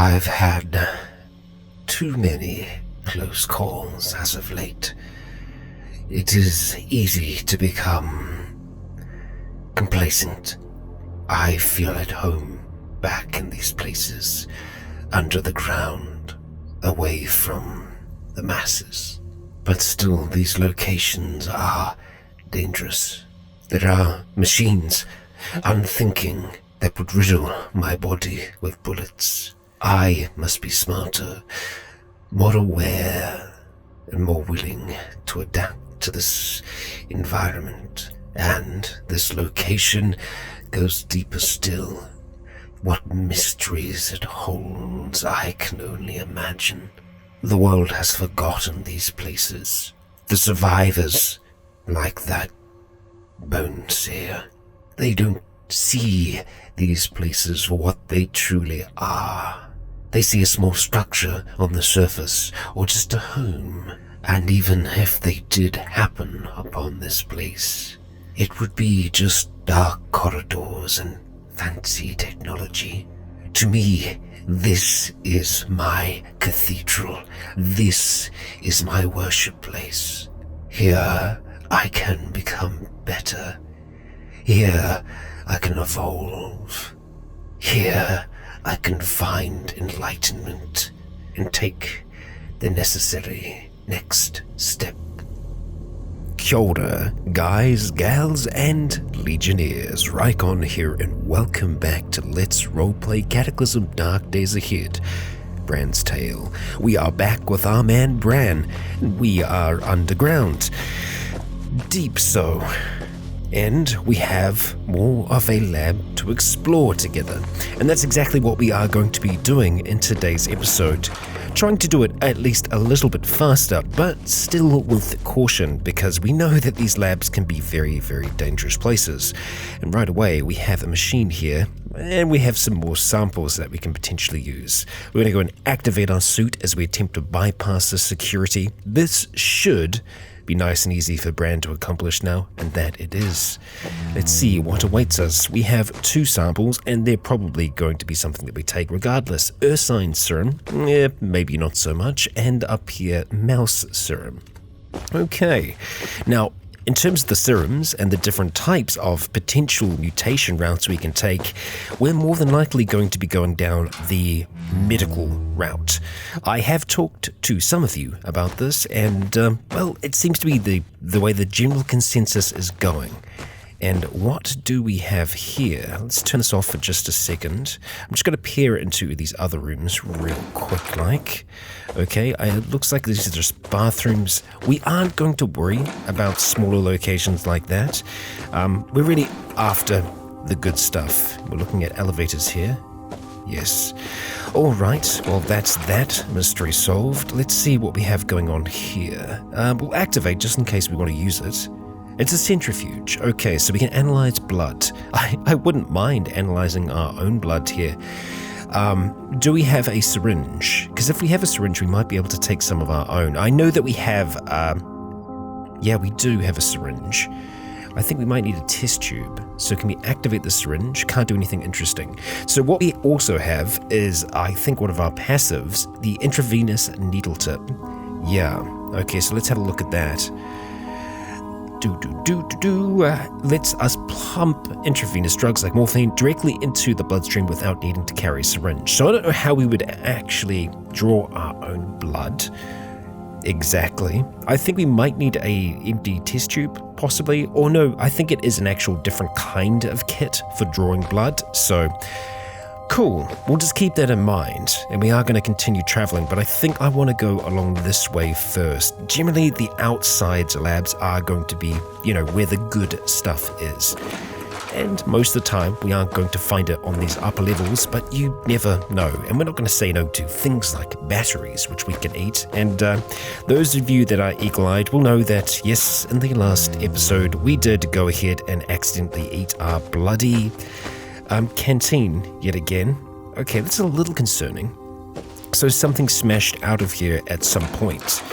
I've had too many close calls as of late. It is easy to become complacent. I feel at home back in these places, under the ground, away from the masses. But still, these locations are dangerous. There are machines, unthinking, that would riddle my body with bullets. I must be smarter, more aware, and more willing to adapt to this environment. And this location goes deeper still. What mysteries it holds, I can only imagine. The world has forgotten these places. The survivors, like that bone seer, they don't see these places for what they truly are. They see a small structure on the surface, or just a home. And even if they did happen upon this place, it would be just dark corridors and fancy technology. To me, this is my cathedral. This is my worship place. Here, I can become better. Here, I can evolve. Here, I can find enlightenment and take the necessary next step. Kia ora, guys, gals, and legionnaires. Rycon here, and welcome back to Let's Roleplay Cataclysm Dark Days Ahead. Bran's Tale. We are back with our man Bran. We are underground. Deep so. And we have more of a lab to explore together. And that's exactly what we are going to be doing in today's episode. Trying to do it at least a little bit faster, but still with caution, because we know that these labs can be very, very dangerous places. And right away, we have a machine here, and we have some more samples that we can potentially use. We're going to go and activate our suit as we attempt to bypass the security. This should be nice and easy for Bran to accomplish now, and that it is. Let's see what awaits us. We have 2 samples, and they're probably going to be something that we take regardless. Ursine serum, maybe not so much, and up here, mouse serum. Okay, now in terms of the serums and the different types of potential mutation routes we can take, we're more than likely going to be going down the medical route. I have talked to some of you about this, and well, it seems to be the way the general consensus is going. And what do we have here? Let's turn this off for just a second. I'm just going to peer into these other rooms real quick like. Okay, it looks like these are just bathrooms. We aren't going to worry about smaller locations like that. We're really after the good stuff. We're looking at elevators here. Yes. All right, well, that's that mystery solved. Let's see what we have going on here. We'll activate just in case we want to use it. It's a centrifuge. Okay, so we can analyze blood. I wouldn't mind analyzing our own blood here. Do we have a syringe? Because if we have a syringe, we might be able to take some of our own. I know that we have, yeah, we do have a syringe. I think we might need a test tube. So can we activate the syringe? Can't do anything interesting. So what we also have is, I think, one of our passives, the Intravenous Needle Tip. Yeah, okay, so let's have a look at that. Lets us pump intravenous drugs like morphine directly into the bloodstream without needing to carry a syringe. So I don't know how we would actually draw our own blood exactly. I think we might need a empty test tube, possibly. Or no, I think it is an actual different kind of kit for drawing blood. So cool, we'll just keep that in mind, and we are going to continue traveling, but I think I want to go along this way first. Generally, the outside labs are going to be, where the good stuff is. And most of the time, we aren't going to find it on these upper levels, but you never know. And we're not going to say no to things like batteries, which we can eat. And those of you that are eagle-eyed will know that, yes, in the last episode, we did go ahead and accidentally eat our bloody canteen yet again. Okay, that's a little concerning. So something smashed out of here at some point.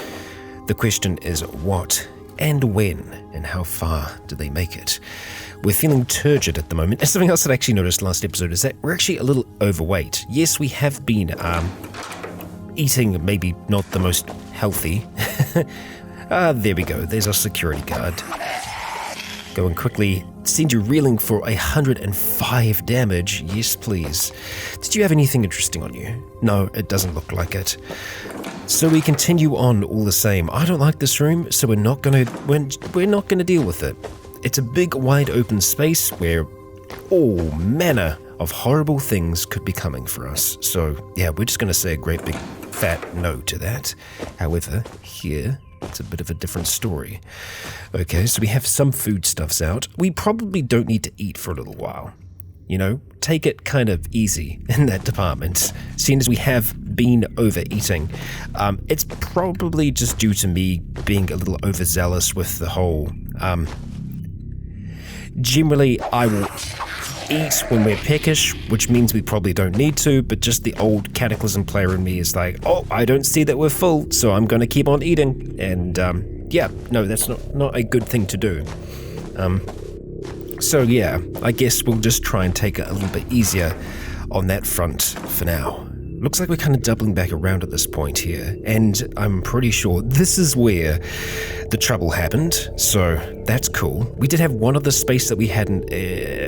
The question is what and when and how far do they make it? We're feeling turgid at the moment. And something else that I actually noticed last episode is that we're actually a little overweight. Yes, we have been eating maybe not the most healthy. There we go. There's our security guard. Going quickly. Send you reeling for 105 damage. Yes, please. Did you have anything interesting on you? No, it doesn't look like it. So we continue on all the same. I don't like this room, so we're not gonna deal with it. It's a big, wide open space where all manner of horrible things could be coming for us. So yeah, we're just gonna say a great big fat no to that. However, here, it's a bit of a different story. Okay, so we have some foodstuffs out. We probably don't need to eat for a little while. You know, take it kind of easy in that department. Seeing as we have been overeating, it's probably just due to me being a little overzealous with the whole... Generally, I will eat when we're peckish, which means we probably don't need to, but just the old Cataclysm player in me is like, oh, I don't see that we're full, so I'm going to keep on eating. And yeah, no, that's not a good thing to do. So yeah, I guess we'll just try and take it a little bit easier on that front for now. Looks like we're kind of doubling back around at this point here, and I'm pretty sure this is where the trouble happened, so that's cool. We did have one other space that we hadn't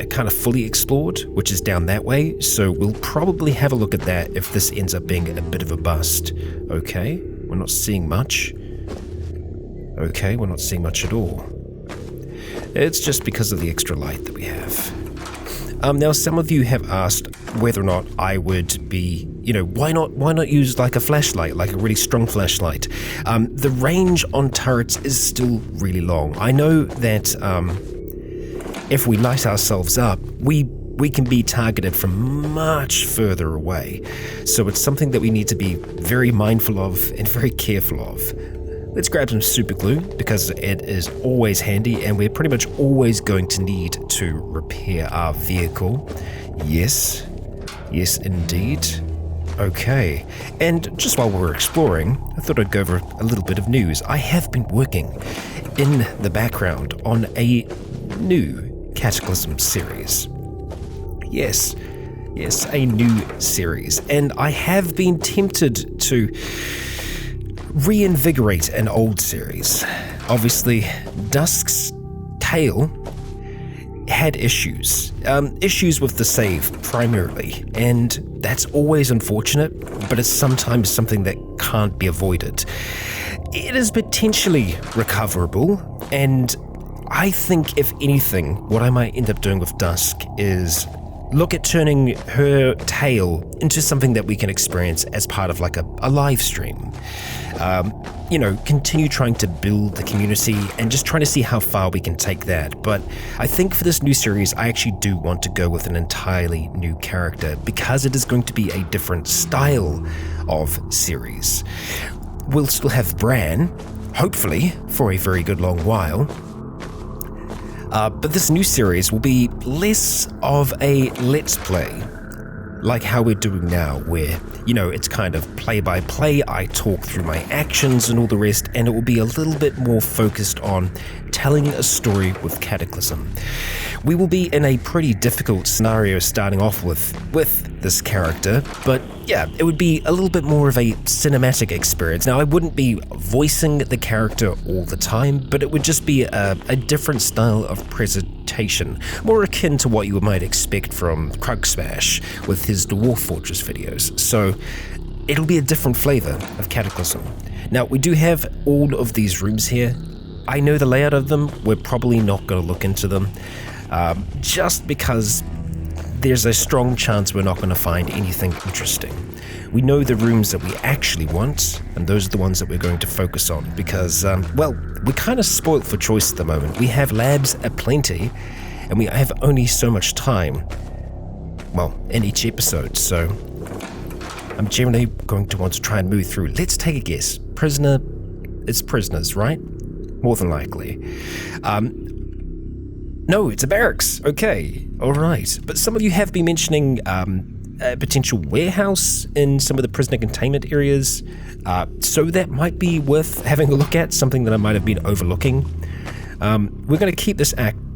kind of fully explored, which is down that way, so we'll probably have a look at that if this ends up being a bit of a bust. Okay, we're not seeing much. Okay, we're not seeing much at all. It's just because of the extra light that we have. Now, some of you have asked whether or not I would be, why not use like a flashlight, like a really strong flashlight? The range on turrets is still really long. I know that if we light ourselves up, we can be targeted from much further away. So it's something that we need to be very mindful of and very careful of. Let's grab some super glue because it is always handy and we're pretty much always going to need to repair our vehicle. Yes indeed. Okay, and just while we're exploring, I thought I'd go over a little bit of news. I have been working in the background on a new Cataclysm series. Yes, a new series, and I have been tempted to reinvigorate an old series. Obviously, Dusk's Tale had issues with the save primarily, and that's always unfortunate, but it's sometimes something that can't be avoided. It is potentially recoverable, and I think if anything, what I might end up doing with Dusk is look at turning her tale into something that we can experience as part of like a live stream. Continue trying to build the community and just trying to see how far we can take that. But I think for this new series, I actually do want to go with an entirely new character because it is going to be a different style of series. We'll still have Bran, hopefully, for a very good long while. But this new series will be less of a let's play, like how we're doing now, where, it's kind of play-by-play, I talk through my actions and all the rest, and it will be a little bit more focused on telling a story with Cataclysm. We will be in a pretty difficult scenario starting off with this character, but yeah, it would be a little bit more of a cinematic experience. Now, I wouldn't be voicing the character all the time, but it would just be a different style of presentation, more akin to what you might expect from Krug Smash with his Dwarf Fortress videos. So it'll be a different flavor of Cataclysm. Now, we do have all of these rooms here. I know the layout of them. We're probably not going to look into them, just because there's a strong chance we're not going to find anything interesting. We know the rooms that we actually want, and those are the ones that we're going to focus on because, we're kind of spoilt for choice at the moment. We have labs aplenty, and we have only so much time, in each episode, so I'm generally going to want to try and move through. Let's take a guess. It's prisoners, right? More than likely. No, it's a barracks. Okay, all right. But some of you have been mentioning a potential warehouse in some of the prisoner containment areas. So that might be worth having a look at, something that I might have been overlooking. We're going to keep this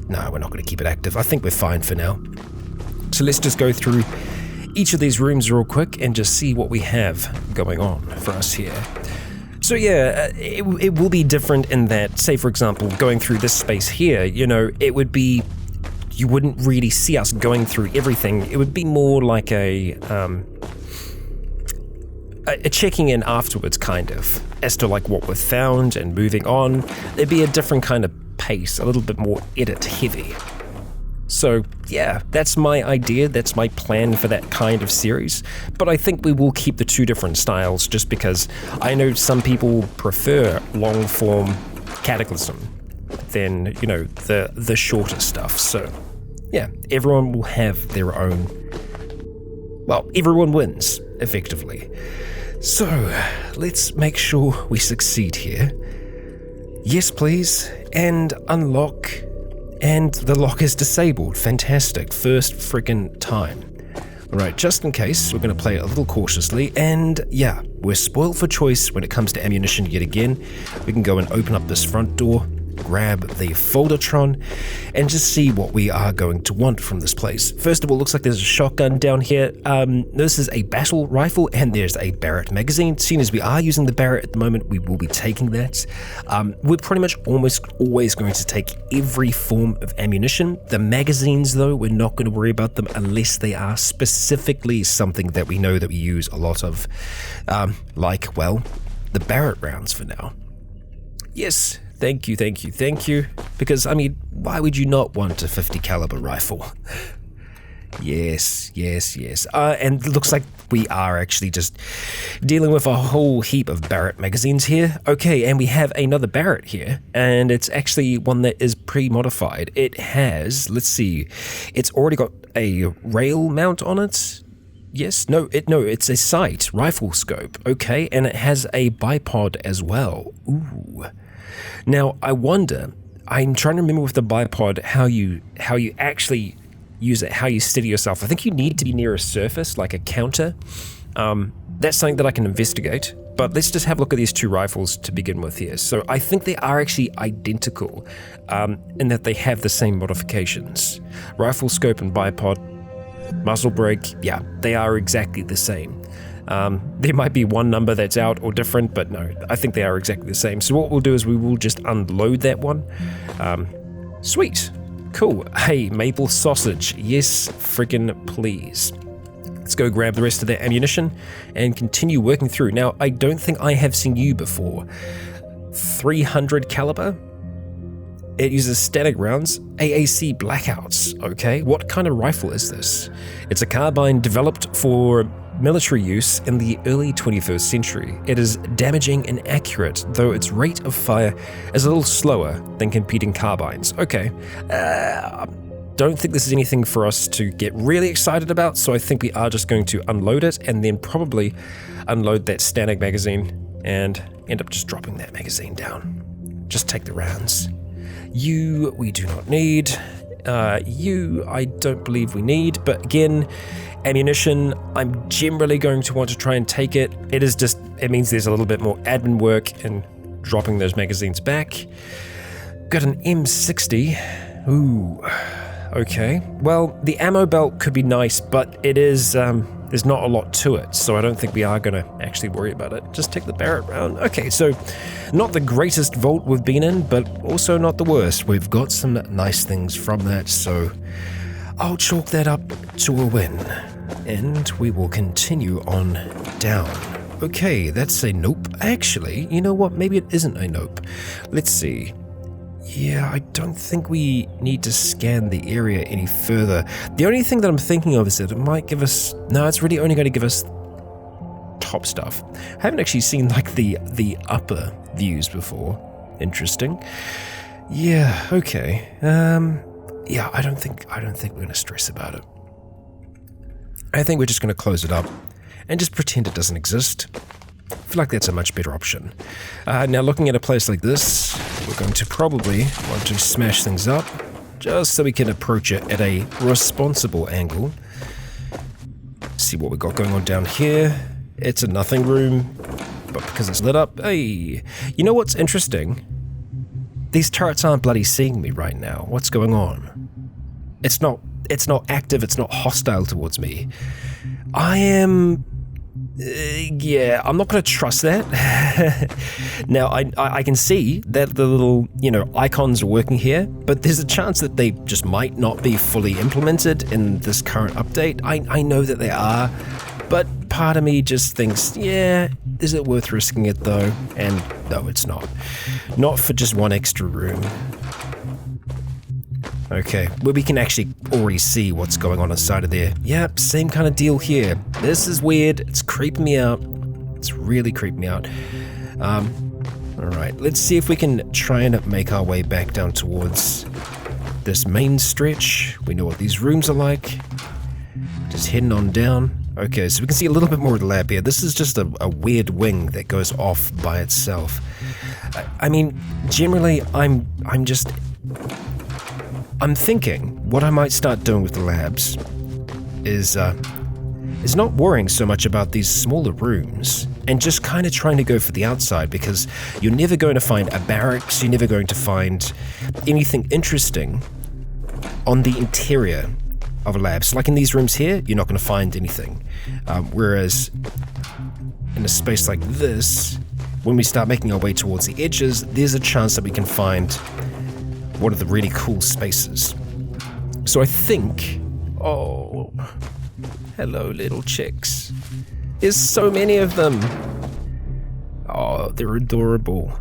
No, we're not going to keep it active. I think we're fine for now. So let's just go through each of these rooms real quick and just see what we have going on for us here. So yeah, it will be different in that, say for example, going through this space here, you know, it would be, you wouldn't really see us going through everything. It would be more like a checking in afterwards, kind of, as to like what we've found and moving on. There'd be a different kind of pace, a little bit more edit heavy. So yeah, that's my idea, that's my plan for that kind of series, but I think we will keep the two different styles just because I know some people prefer long form Cataclysm than, you know, the shorter stuff. So yeah, everyone will have their own, well, everyone wins, effectively. So let's make sure we succeed here. Yes, please, and unlock. And the lock is disabled. Fantastic. First friggin' time. Alright, just in case, we're going to play it a little cautiously. And yeah, we're spoiled for choice when it comes to ammunition yet again. We can go and open up this front door, grab the Foldertron, and just see what we are going to want from this place. First of all, looks like there's a shotgun down here. This is a battle rifle, and there's a Barrett magazine. Seeing as we are using the Barrett at the moment, we will be taking that. We're pretty much almost always going to take every form of ammunition. The magazines, though, we're not going to worry about them unless they are specifically something that we know that we use a lot of. Like, well, the Barrett rounds for now. Yes. Thank you. Because, I mean, why would you not want a 50 caliber rifle? Yes. And it looks like we are actually just dealing with a whole heap of Barrett magazines here. Okay, and we have another Barrett here, and it's actually one that is pre-modified. It has, let's see, it's already got a rail mount on it. Yes, no, it's a sight rifle scope. Okay, and it has a bipod as well. Ooh. Now, I wonder, I'm trying to remember with the bipod how you actually use it, how you steady yourself. I think you need to be near a surface, like a counter. That's something that I can investigate, but let's just have a look at these two rifles to begin with here. So I think they are actually identical in that they have the same modifications. Rifle scope and bipod, muzzle brake, yeah, they are exactly the same. There might be one number that's out or different, but no, I think they are exactly the same. So what we'll do is we will just unload that one. Sweet. Cool. Hey, maple sausage. Yes, friggin' please. Let's go grab the rest of that ammunition and continue working through. Now, I don't think I have seen you before. 300 caliber? It uses static rounds, AAC blackouts. Okay, what kind of rifle is this? It's a carbine developed for military use in the early 21st century. It is damaging and accurate, though its rate of fire is a little slower than competing carbines. Okay, don't think this is anything for us to get really excited about, so I think we are just going to unload it and then probably unload that static magazine and end up just dropping that magazine down. Just take the rounds. You, we do not need. You, I don't believe we need, but again, ammunition, I'm generally going to want to try and take it. It means there's a little bit more admin work in dropping those magazines back. Got an M60. Ooh, okay. Well, the ammo belt could be nice, but it is, there's not a lot to it, so I don't think we are going to actually worry about it. Just take the Barrett round. Okay, so not the greatest vault we've been in, but also not the worst. We've got some nice things from that, so I'll chalk that up to a win. And we will continue on down. Okay, that's a nope. Actually, you know what? Maybe it isn't a nope. Let's see. Yeah, I don't think we need to scan the area any further. The only thing that I'm thinking of is that it might give us... No, it's really only going to give us top stuff. I haven't actually seen like the upper views before. Interesting. Yeah, okay. Yeah, I don't think we're going to stress about it. I think we're just going to close it up and just pretend it doesn't exist. I feel like that's a much better option. Now, looking at a place like this, we're going to probably want to smash things up just so we can approach it at a responsible angle. See what we got going on down here. It's a nothing room, but because it's lit up, hey, you know what's interesting? These turrets aren't bloody seeing me right now. What's going on? It's not active, it's not hostile towards me. I am... yeah, I'm not going to trust that. Now, I can see that the little, icons are working here, but there's a chance that they just might not be fully implemented in this current update. I know that they are, but part of me just thinks, yeah, is it worth risking it though? And no, it's not. Not for just one extra room. Okay, well, we can actually already see what's going on inside of there. Yep, same kind of deal here. This is weird. It's creeping me out. It's really creeping me out. Alright, let's see if we can try and make our way back down towards this main stretch. We know what these rooms are like. Just heading on down. Okay, so we can see a little bit more of the lab here. This is just a weird wing that goes off by itself. I mean, generally, I'm thinking what I might start doing with the labs is not worrying so much about these smaller rooms and just kind of trying to go for the outside, because you're never going to find a barracks, you're never going to find anything interesting on the interior of a lab. So like in these rooms here, you're not going to find anything. Whereas in a space like this, when we start making our way towards the edges, there's a chance that we can find one of the really cool spaces. So I think... oh, hello little chicks. There's so many of them. Oh, they're adorable.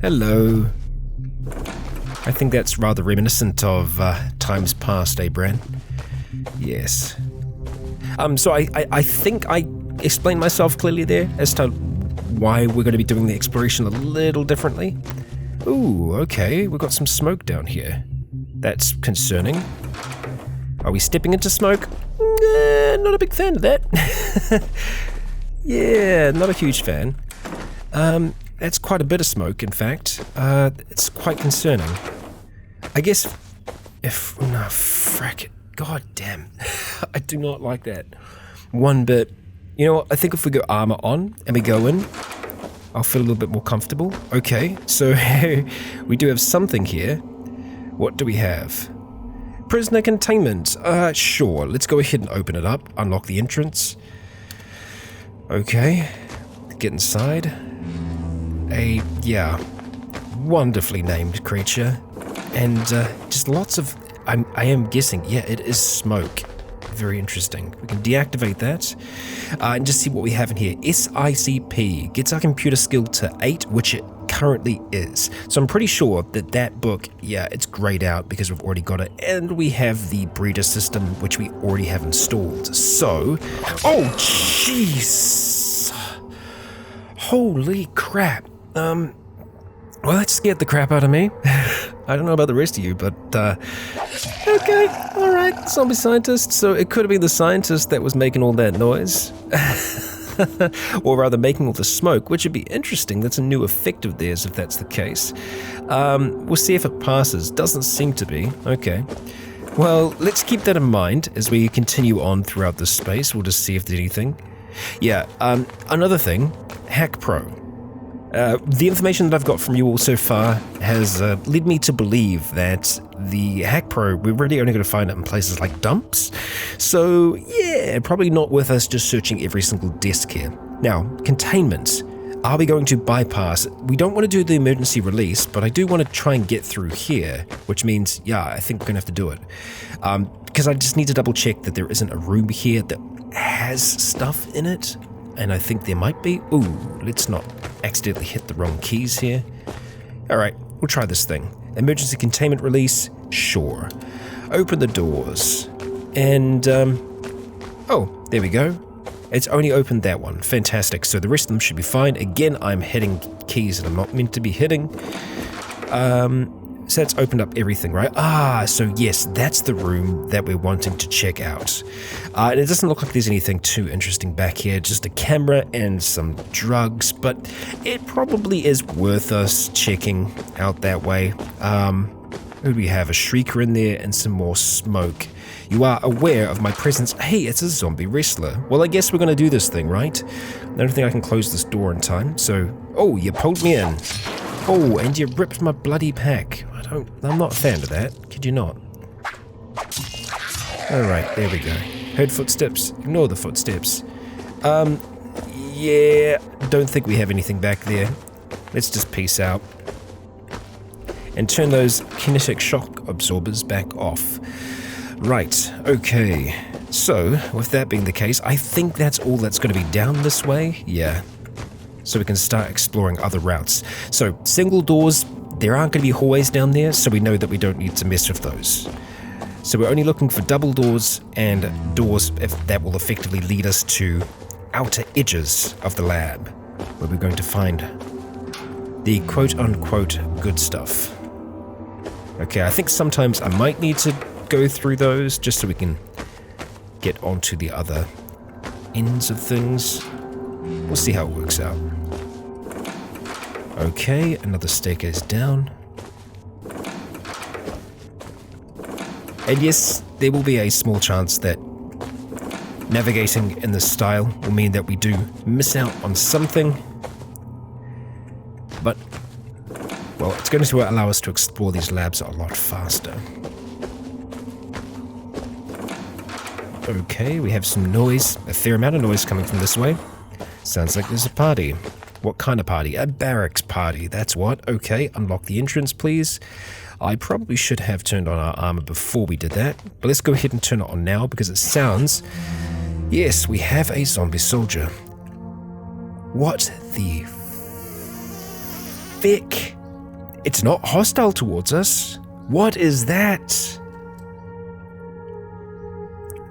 Hello. I think that's rather reminiscent of times past, eh, Bran? Yes. So I think I explained myself clearly there as to why we're going to be doing the exploration a little differently. Ooh, okay, we've got some smoke down here. That's concerning. Are we stepping into smoke? Not a big fan of that. Yeah, not a huge fan. That's quite a bit of smoke, in fact. It's quite concerning. I guess if... no, frack it. God damn. I do not like that one bit. You know what? I think if we go armor on and we go in, I'll feel a little bit more comfortable. Okay, so we do have something here. What do we have? Prisoner containment. Sure. Let's go ahead and open it up. Unlock the entrance. Okay. Get inside. Yeah, wonderfully named creature. And just lots of... I am guessing, yeah, it is smoke. Very interesting. We can deactivate that and just see what we have in here. SICP gets our computer skill to 8, which it currently is. So I'm pretty sure that that book, yeah, it's grayed out because we've already got it. And we have the breeder system, which we already have installed. So, oh, jeez. Holy crap. Well, that scared the crap out of me. I don't know about the rest of you, but, okay, alright, zombie scientist. So it could have been the scientist that was making all that noise. Or rather, making all the smoke, which would be interesting. That's a new effect of theirs, if that's the case. We'll see if it passes. Doesn't seem to be. Okay. Well, let's keep that in mind as we continue on throughout this space. We'll just see if there's anything. Yeah, another thing, Hack Pro. The information that I've got from you all so far has led me to believe that the Hack Pro, we're really only going to find it in places like dumps. So, yeah, probably not worth us just searching every single desk here. Now, containment. Are we going to bypass? We don't want to do the emergency release, but I do want to try and get through here, which means, yeah, I think we're going to have to do it. Because I just need to double check that there isn't a room here that has stuff in it. And I think there might be. Ooh, let's not accidentally hit the wrong keys here. Alright, we'll try this thing. Emergency containment release, sure. Open the doors. And, oh, there we go. It's only opened that one. Fantastic. So the rest of them should be fine. Again, I'm hitting keys that I'm not meant to be hitting. So that's opened up everything, right? So yes, that's the room that we're wanting to check out. And it doesn't look like there's anything too interesting back here, just a camera and some drugs, but it probably is worth us checking out that way. Who do we have? A shrieker in there and some more smoke. You are aware of my presence. Hey, it's a zombie wrestler. Well, I guess we're going to do this thing, right? I don't think I can close this door in time, so... Oh, you pulled me in. Oh, and you ripped my bloody pack. I'm not a fan of that. Could you not? Alright, there we go. Heard footsteps. Ignore the footsteps. Yeah, don't think we have anything back there. Let's just peace out. And turn those kinetic shock absorbers back off. Right, okay. So, with that being the case, I think that's all that's going to be down this way. Yeah. So we can start exploring other routes. So, single doors, there aren't going to be hallways down there, so we know that we don't need to mess with those. So we're only looking for double doors and doors if that will effectively lead us to outer edges of the lab, where we're going to find the quote-unquote good stuff. Okay, I think sometimes I might need to go through those just so we can get onto the other ends of things. We'll see how it works out. Okay, another staircase down. And yes, there will be a small chance that navigating in this style will mean that we do miss out on something. But, well, it's going to allow us to explore these labs a lot faster. Okay, we have some noise, a fair amount of noise coming from this way. Sounds like there's a party. What kind of party? A barracks party, that's what. Okay, unlock the entrance, please. I probably should have turned on our armor before we did that, but let's go ahead and turn it on now because it sounds... Yes, we have a zombie soldier. What the frick? It's not hostile towards us. What is that?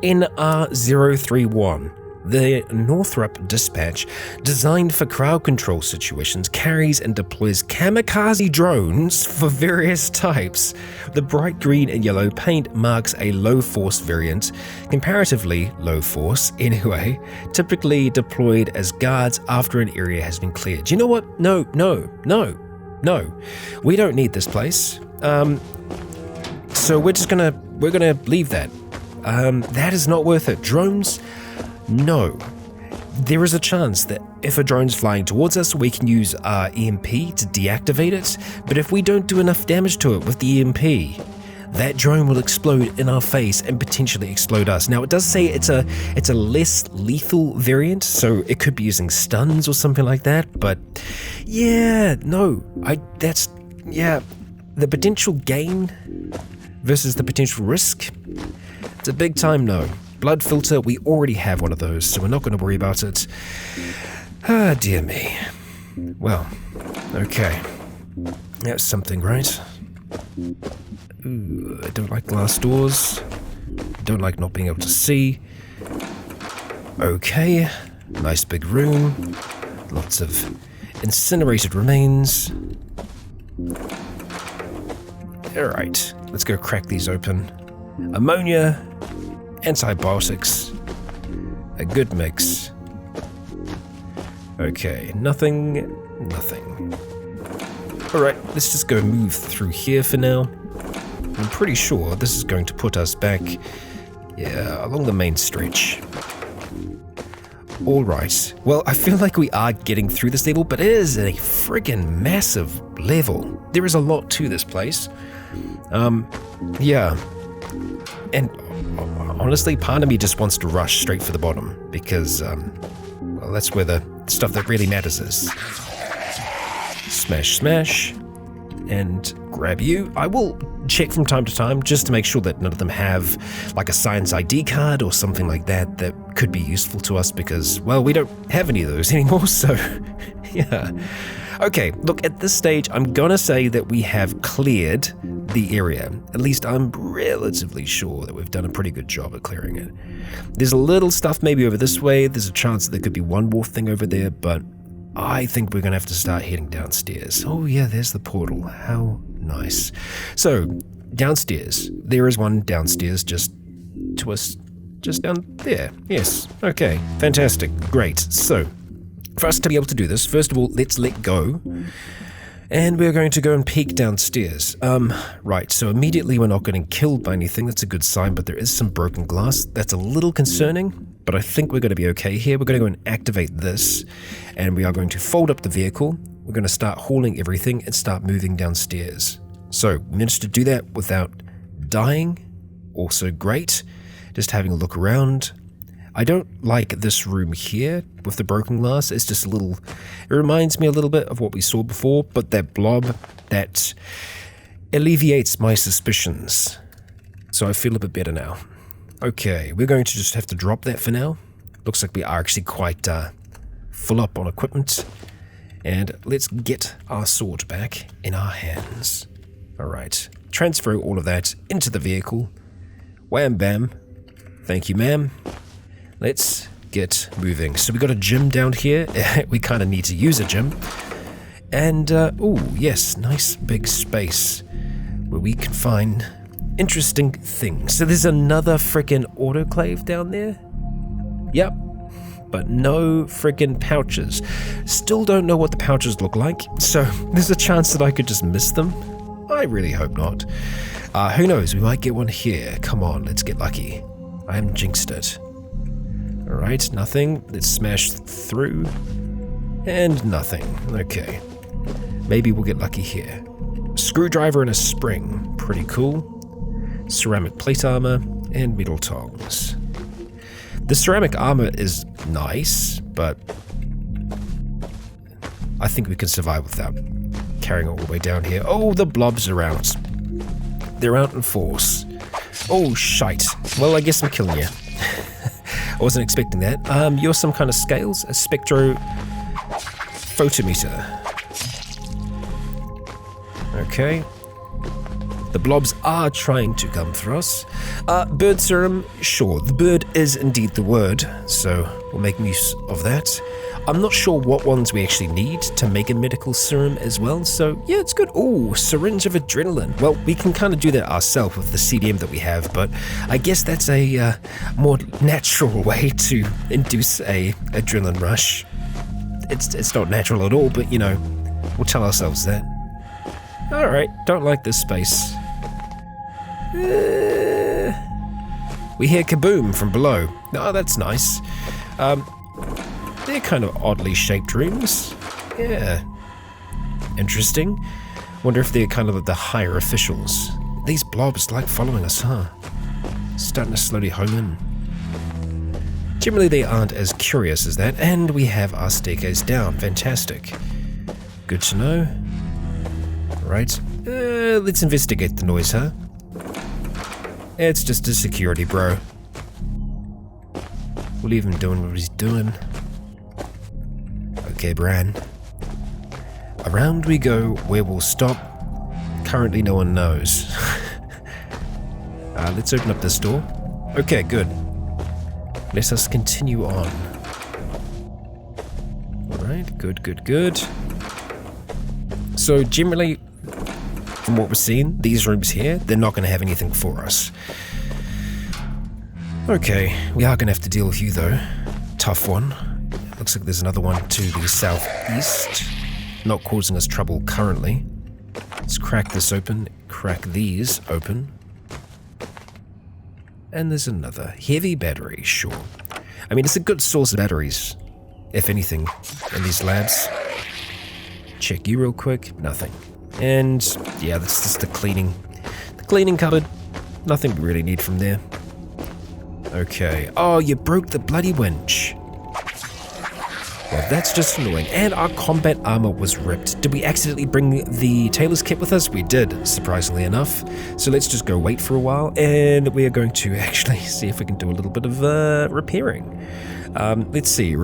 NR031. The Northrop Dispatch, designed for crowd control situations, carries and deploys kamikaze drones for various types. The bright green and yellow paint marks a low-force variant, comparatively low-force anyway, typically deployed as guards after an area has been cleared. You know what? No. We don't need this place. So we're gonna leave that. That is not worth it. Drones? No. There is a chance that if a drone's flying towards us, we can use our EMP to deactivate it, but if we don't do enough damage to it with the EMP, that drone will explode in our face and potentially explode us. Now, it does say it's a less lethal variant, so it could be using stuns or something like that, but yeah, no. The potential gain versus the potential risk, it's a big time no. Blood filter, we already have one of those, so we're not going to worry about it. Ah, dear me. Well, okay. That's something, right? Ooh, I don't like glass doors. I don't like not being able to see. Okay. Nice big room. Lots of incinerated remains. Alright, let's go crack these open. Ammonia. Antibiotics. A good mix. Okay, nothing. Alright, let's just go move through here for now. I'm pretty sure this is going to put us back, along the main stretch. Alright, well, I feel like we are getting through this level, but it is a friggin' massive level. There is a lot to this place. Yeah. And honestly, part of me just wants to rush straight for the bottom because, well, that's where the stuff that really matters is. Smash, smash, and grab you. I will check from time to time just to make sure that none of them have like a science ID card or something like that that could be useful to us because, well, we don't have any of those anymore, so yeah. Okay, look, at this stage, I'm gonna say that we have cleared the area. At least I'm relatively sure that we've done a pretty good job at clearing it. There's a little stuff maybe over this way. There's a chance that there could be one more thing over there, but I think we're gonna have to start heading downstairs. Oh yeah, there's the portal. How nice. So, downstairs. There is one downstairs just to us, just down there. Yes, okay, fantastic, great. So, for us to be able to do this, first of all, let's let go. And we're going to go and peek downstairs. Right, so immediately we're not getting killed by anything. That's a good sign, but there is some broken glass. That's a little concerning, but I think we're going to be okay here. We're going to go and activate this, and we are going to fold up the vehicle. we're going to start hauling everything and start moving downstairs. So, we managed to do that without dying. Also great. Just having a look around. I don't like this room here with the broken glass. It's just a little... It reminds me a little bit of what we saw before, but that blob, that alleviates my suspicions. So I feel a bit better now. Okay, we're going to just have to drop that for now. Looks like we are actually quite full up on equipment. And let's get our sword back in our hands. Alright, transfer all of that into the vehicle. Wham bam. Thank you, ma'am. Let's get moving. So we got a gym down here. We kind of need to use a gym. And, oh yes, nice big space where we can find interesting things. So there's another freaking autoclave down there. Yep. But no freaking pouches. Still don't know what the pouches look like. So there's a chance that I could just miss them. I really hope not. Who knows? We might get one here. Come on, let's get lucky. I haven't jinxed it. Alright, nothing. Let's smash through. And nothing. Okay. Maybe we'll get lucky here. Screwdriver and a spring. Pretty cool. Ceramic plate armor and metal tongs. The ceramic armor is nice, but I think we can survive without carrying it all the way down here. Oh, the blobs are out. They're out in force. Oh, shite. Well, I guess I'm killing you. I wasn't expecting that. You're some kind of scales? A spectrophotometer. Okay. The blobs are trying to come for us. Bird serum, sure. The bird is indeed the word, so we'll make use of that. I'm not sure what ones we actually need to make a medical serum as well, so yeah, it's good. Oh, syringe of adrenaline. Well, we can kind of do that ourselves with the CDM that we have, but I guess that's a more natural way to induce a adrenaline rush. It's not natural at all, but you know, we'll tell ourselves that. Alright, don't like this space. We hear kaboom from below. Oh, that's nice. They're kind of oddly shaped rooms. Yeah. Interesting. Wonder if they're kind of the higher officials. These blobs like following us, huh? Starting to slowly home in. Generally they aren't as curious as that, and we have our staircase down. Fantastic. Good to know. Right. Let's investigate the noise, huh? It's just a security bro. We'll leave him doing what he's doing. Okay, Bran. Around we go, where we'll stop. Currently no one knows. Let's open up this door. Okay, good. Let us continue on. Alright, good. So generally, from what we're seeing, these rooms here, they're not going to have anything for us. Okay, we are going to have to deal with you though. Tough one. Looks like there's another one to the southeast. Not causing us trouble currently. Let's crack this open, crack these open. And there's another heavy battery, sure. I mean, it's a good source of batteries, if anything, in these labs. Check you real quick, nothing. And yeah, that's just the cleaning cupboard. Nothing we really need from there. Okay. Oh, you broke the bloody winch. Well, that's just annoying. And our combat armor was ripped. Did we accidentally bring the tailor's kit with us? We did, surprisingly enough. So let's just go wait for a while, and we are going to actually see if we can do a little bit of repairing. Let's see,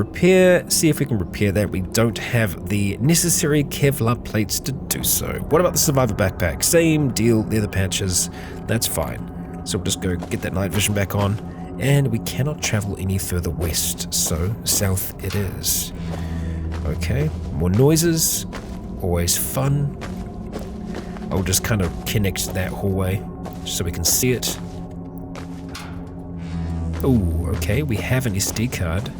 see if we can repair that. We don't have the necessary Kevlar plates to do so. What about the survivor backpack? Same deal, leather patches, that's fine. So we'll just go get that night vision back on, and we cannot travel any further west, so south it is. Okay, more noises, always fun. I'll just kind of connect that hallway so we can see it. Oh, okay, we have an SD card.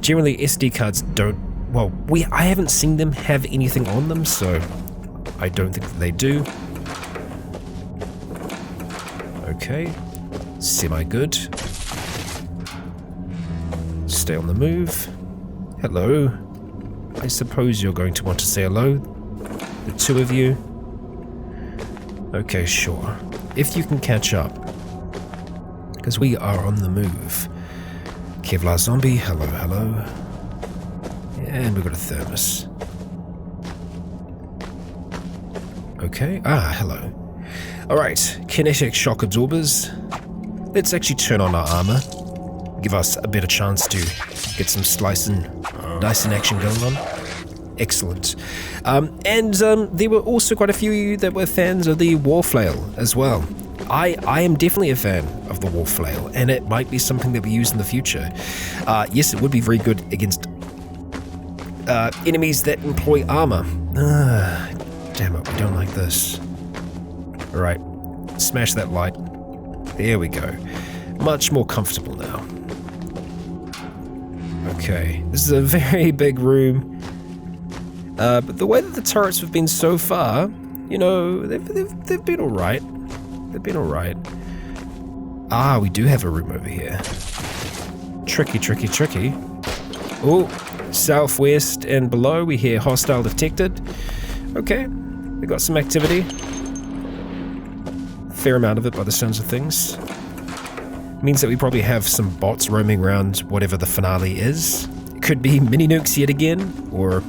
Generally, SD cards don't... Well, I haven't seen them have anything on them, so I don't think that they do. Okay, semi-good. Stay on the move. Hello. I suppose you're going to want to say hello. The two of you. Okay, sure. If you can catch up. Because we are on the move. Kevlar zombie, hello, hello. And we've got a thermos. Okay, hello. Alright, kinetic shock absorbers. Let's actually turn on our armor. Give us a better chance to get some slicing, dicing action going on. Excellent. And there were also quite a few that were fans of the war flail as well. I am definitely a fan of the war flail, and it might be something that we use in the future. Yes, it would be very good against enemies that employ armor. Damn it, we don't like this. Alright, smash that light. There we go. Much more comfortable now. Okay, this is a very big room. But the way that the turrets have been so far, you know, they've been alright. They've been alright. We do have a room over here. Tricky, tricky, tricky. Oh, southwest and below we hear hostile detected. Okay, we got some activity. Fair amount of it by the sounds of things. Means that we probably have some bots roaming around whatever the finale is. It could be mini nukes yet again, or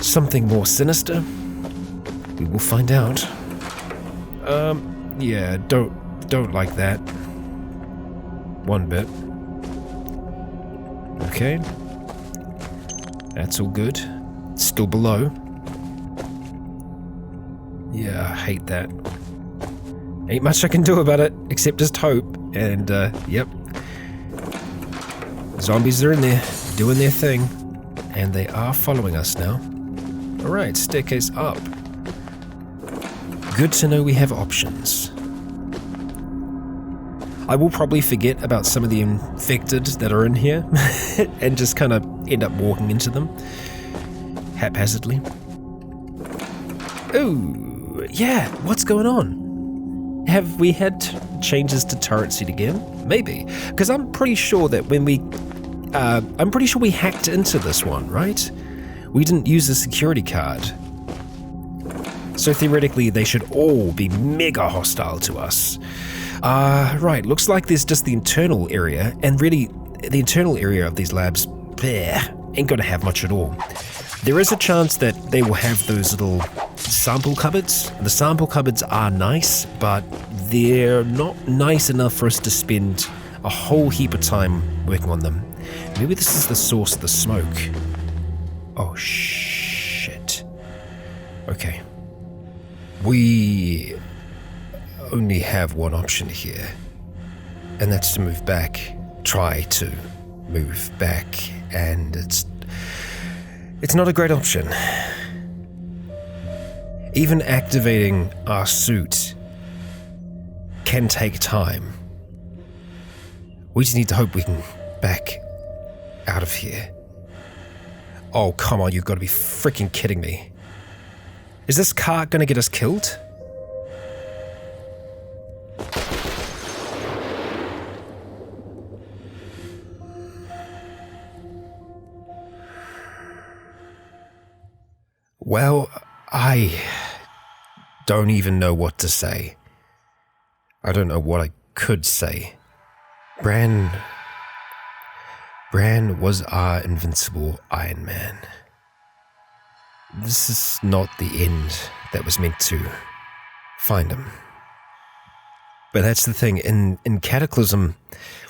something more sinister. We will find out. Yeah, don't like that. One bit. Okay. That's all good. Still below. Yeah, I hate that. Ain't much I can do about it, except just hope. And, yep. Zombies are in there, doing their thing. And they are following us now. Alright, staircase up. Good to know we have options. I will probably forget about some of the infected that are in here and just kind of end up walking into them haphazardly. Oh, yeah, what's going on? Have we had changes to turret seat again? Maybe, because I'm pretty sure that when we hacked into this one, right? We didn't use a security card. So theoretically, they should all be mega hostile to us. Right, looks like there's just the internal area, and really, the internal area of these labs, ain't gonna have much at all. There is a chance that they will have those little sample cupboards. The sample cupboards are nice, but they're not nice enough for us to spend a whole heap of time working on them. Maybe this is the source of the smoke. Oh, shit. Okay. We only have one option here, and that's to move back. Try to move back, and it's not a great option. Even activating our suit can take time. We just need to hope we can back out of here. Oh, come on, you've got to be freaking kidding me. Is this car gonna get us killed? Well, I don't even know what to say. I don't know what I could say. Bran was our invincible Iron Man. This is not the end that was meant to find him. But that's the thing, in Cataclysm,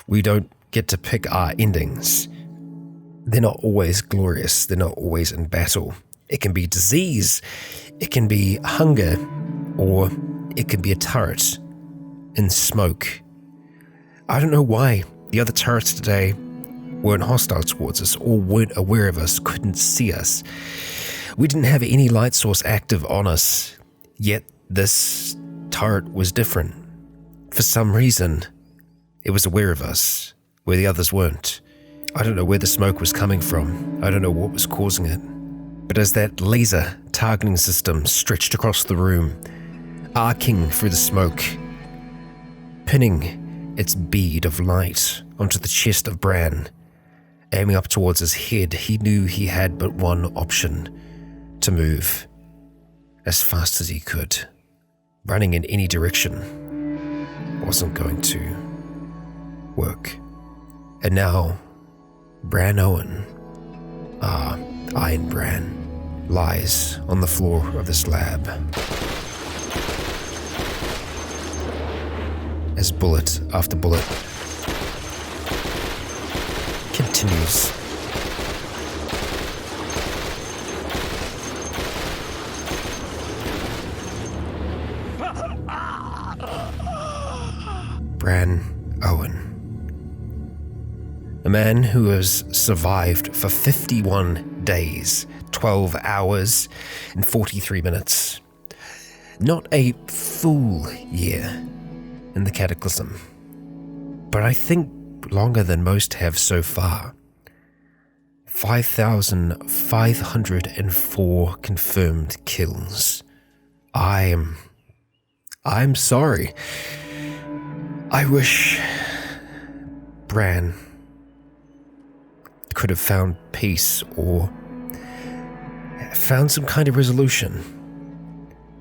we don't get to pick our endings. They're not always glorious, they're not always in battle. It can be disease, it can be hunger, or it can be a turret in smoke. I don't know why the other turrets today weren't hostile towards us or weren't aware of us, couldn't see us. We didn't have any light source active on us, yet this turret was different. For some reason, it was aware of us, where the others weren't. I don't know where the smoke was coming from. I don't know what was causing it. But as that laser targeting system stretched across the room, arcing through the smoke, pinning its bead of light onto the chest of Bran, Aiming up towards his head, he knew he had but one option: to move as fast as he could. Running in any direction wasn't going to work. And now, Bran Owen, Iron Bran, lies on the floor of this lab as bullet after bullet continues. Bran Owen, a man who has survived for 51 days, 12 hours, and 43 minutes. Not a full year in the Cataclysm, but I think longer than most have so far. 5,504 confirmed kills. I'm sorry. I wish Bran could have found peace or found some kind of resolution.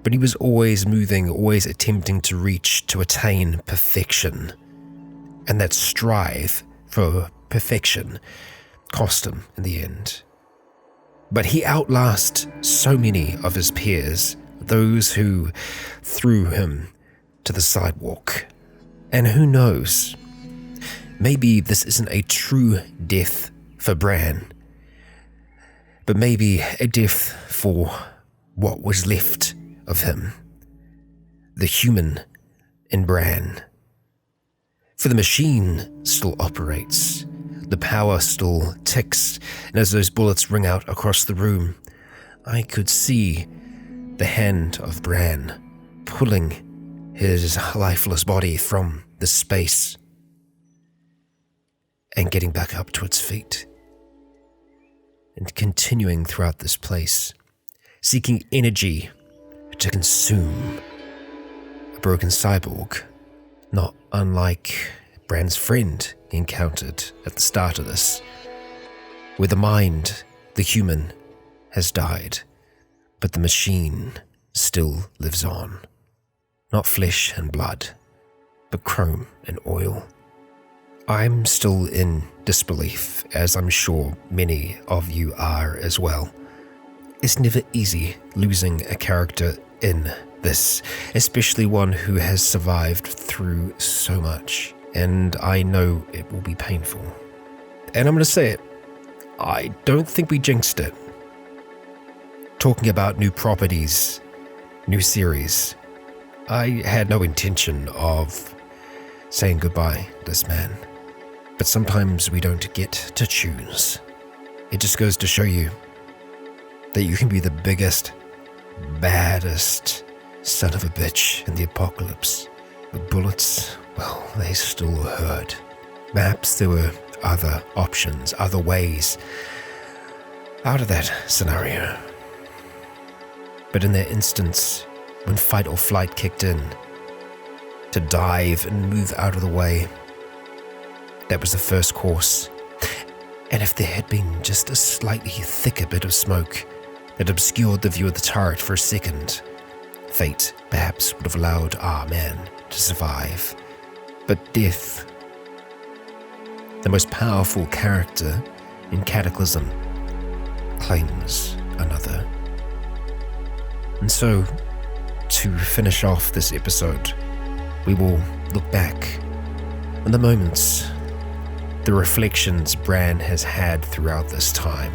But he was always moving, always attempting to reach, to attain perfection. And that strive for perfection cost him in the end. But he outlasted so many of his peers, those who threw him to the sidewalk. And who knows, maybe this isn't a true death for Bran, but maybe a death for what was left of him, the human in Bran. For the machine still operates, the power still ticks, and as those bullets ring out across the room, I could see the hand of Bran pulling his lifeless body from the space and getting back up to its feet and continuing throughout this place, seeking energy to consume a broken cyborg, not unlike Bran's friend he encountered at the start of this, where the mind, the human, has died, but the machine still lives on. Not flesh and blood, but chrome and oil. I'm still in disbelief, as I'm sure many of you are as well. It's never easy losing a character in this, especially one who has survived through so much, and I know it will be painful. And I'm going to say it, I don't think we jinxed it. Talking about new properties, new series, I had no intention of saying goodbye to this man, but sometimes we don't get to choose. It just goes to show you that you can be the biggest, baddest son of a bitch in the apocalypse. The bullets, well, they still hurt. Perhaps there were other options, other ways out of that scenario. But in that instance, when fight or flight kicked in, to dive and move out of the way, that was the first course. And if there had been just a slightly thicker bit of smoke that obscured the view of the turret for a second, fate perhaps would have allowed our man to survive. But death, the most powerful character in Cataclysm, claims another. And so, to finish off this episode, we will look back on the moments, the reflections Bran has had throughout this time.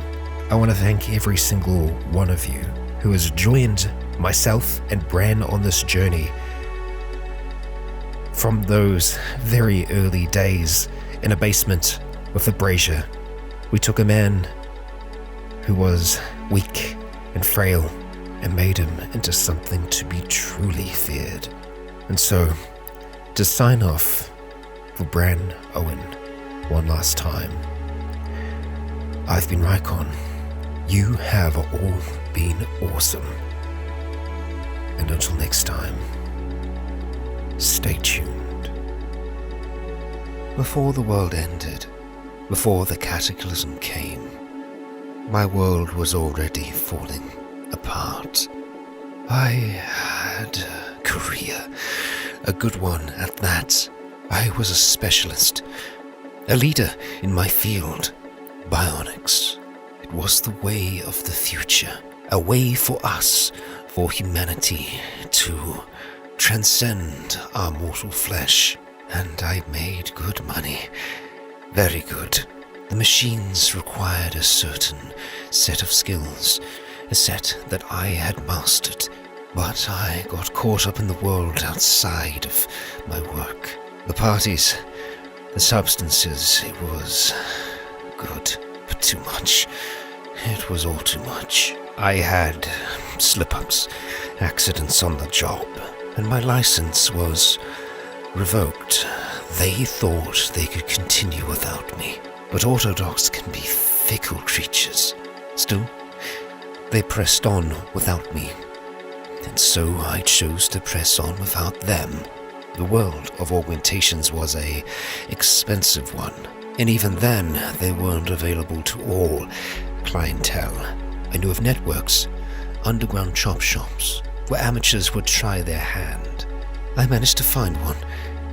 I want to thank every single one of you who has joined myself and Bran on this journey. From those very early days in a basement with a brazier, we took a man who was weak and frail and made him into something to be truly feared. And so, to sign off for Bran Owen one last time, I've been Rycon. You have all been awesome. And until next time, stay tuned. Before the world ended, Before the Cataclysm came, my world was already falling apart. I had a career, a good one at that. I was a specialist, a leader in my field, bionics. It was the way of the future, a way for us, for humanity, to transcend our mortal flesh. And I made good money. Very good. The machines required a certain set of skills, a set that I had mastered. But I got caught up in the world outside of my work. The parties, the substances, it was good, but too much. It was all too much. I had slip-ups, accidents on the job, and my license was revoked. They thought they could continue without me, but autodocs can be fickle creatures. Still, they pressed on without me, and so I chose to press on without them. The world of augmentations was an expensive one, and even then they weren't available to all clientele. I knew of networks, underground chop shops, where amateurs would try their hand. I managed to find one.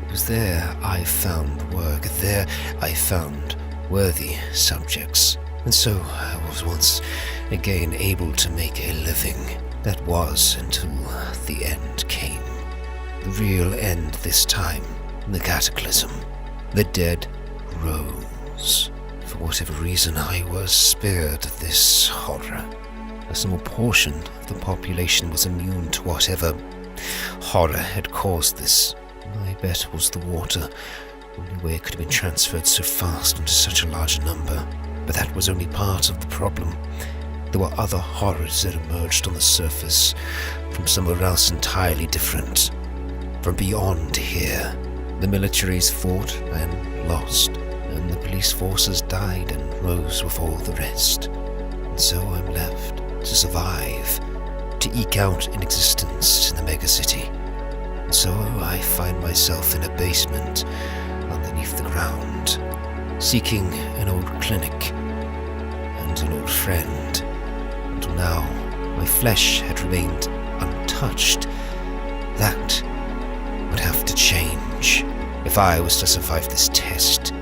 It was there I found work, there I found worthy subjects, and so I was once again able to make a living. That was until the end came. The real end this time, the Cataclysm. The dead rose. For whatever reason, I was spared this horror. A small portion of the population was immune to whatever horror had caused this. My bet was the water, only way it could have been transferred so fast into such a large number. But that was only part of the problem. There were other horrors that emerged on the surface from somewhere else entirely different. From beyond here, the militaries fought and lost, and the police forces died and rose with all the rest. And so I'm left to survive, to eke out an existence in the megacity. And so I find myself in a basement underneath the ground, seeking an old clinic and an old friend. Until now, my flesh had remained untouched. That would have to change. If I was to survive this test,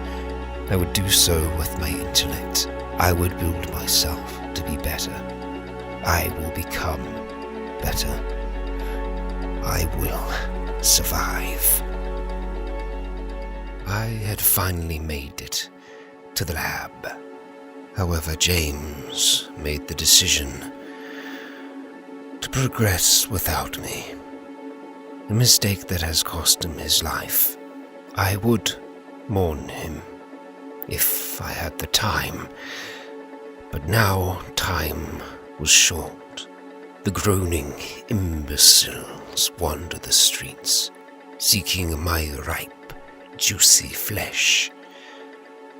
I would do so with my intellect. I would build myself to be better. I will become better. I will survive. I had finally made it to the lab. However, James made the decision to progress without me. A mistake that has cost him his life. I would mourn him if I had the time, but now time was short. The groaning imbeciles wander the streets, seeking my ripe, juicy flesh.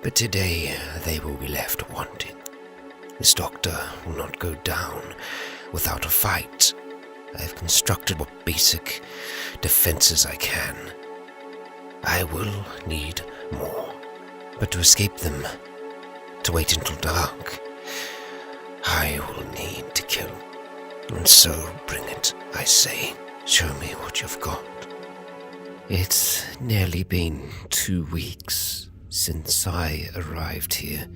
But today they will be left wanting. This doctor will not go down without a fight. I have constructed what basic defenses I can. I will need more. But to escape them, to wait until dark, I will need to kill. And so bring it, I say. Show me what you've got. It's nearly been 2 weeks since I arrived here,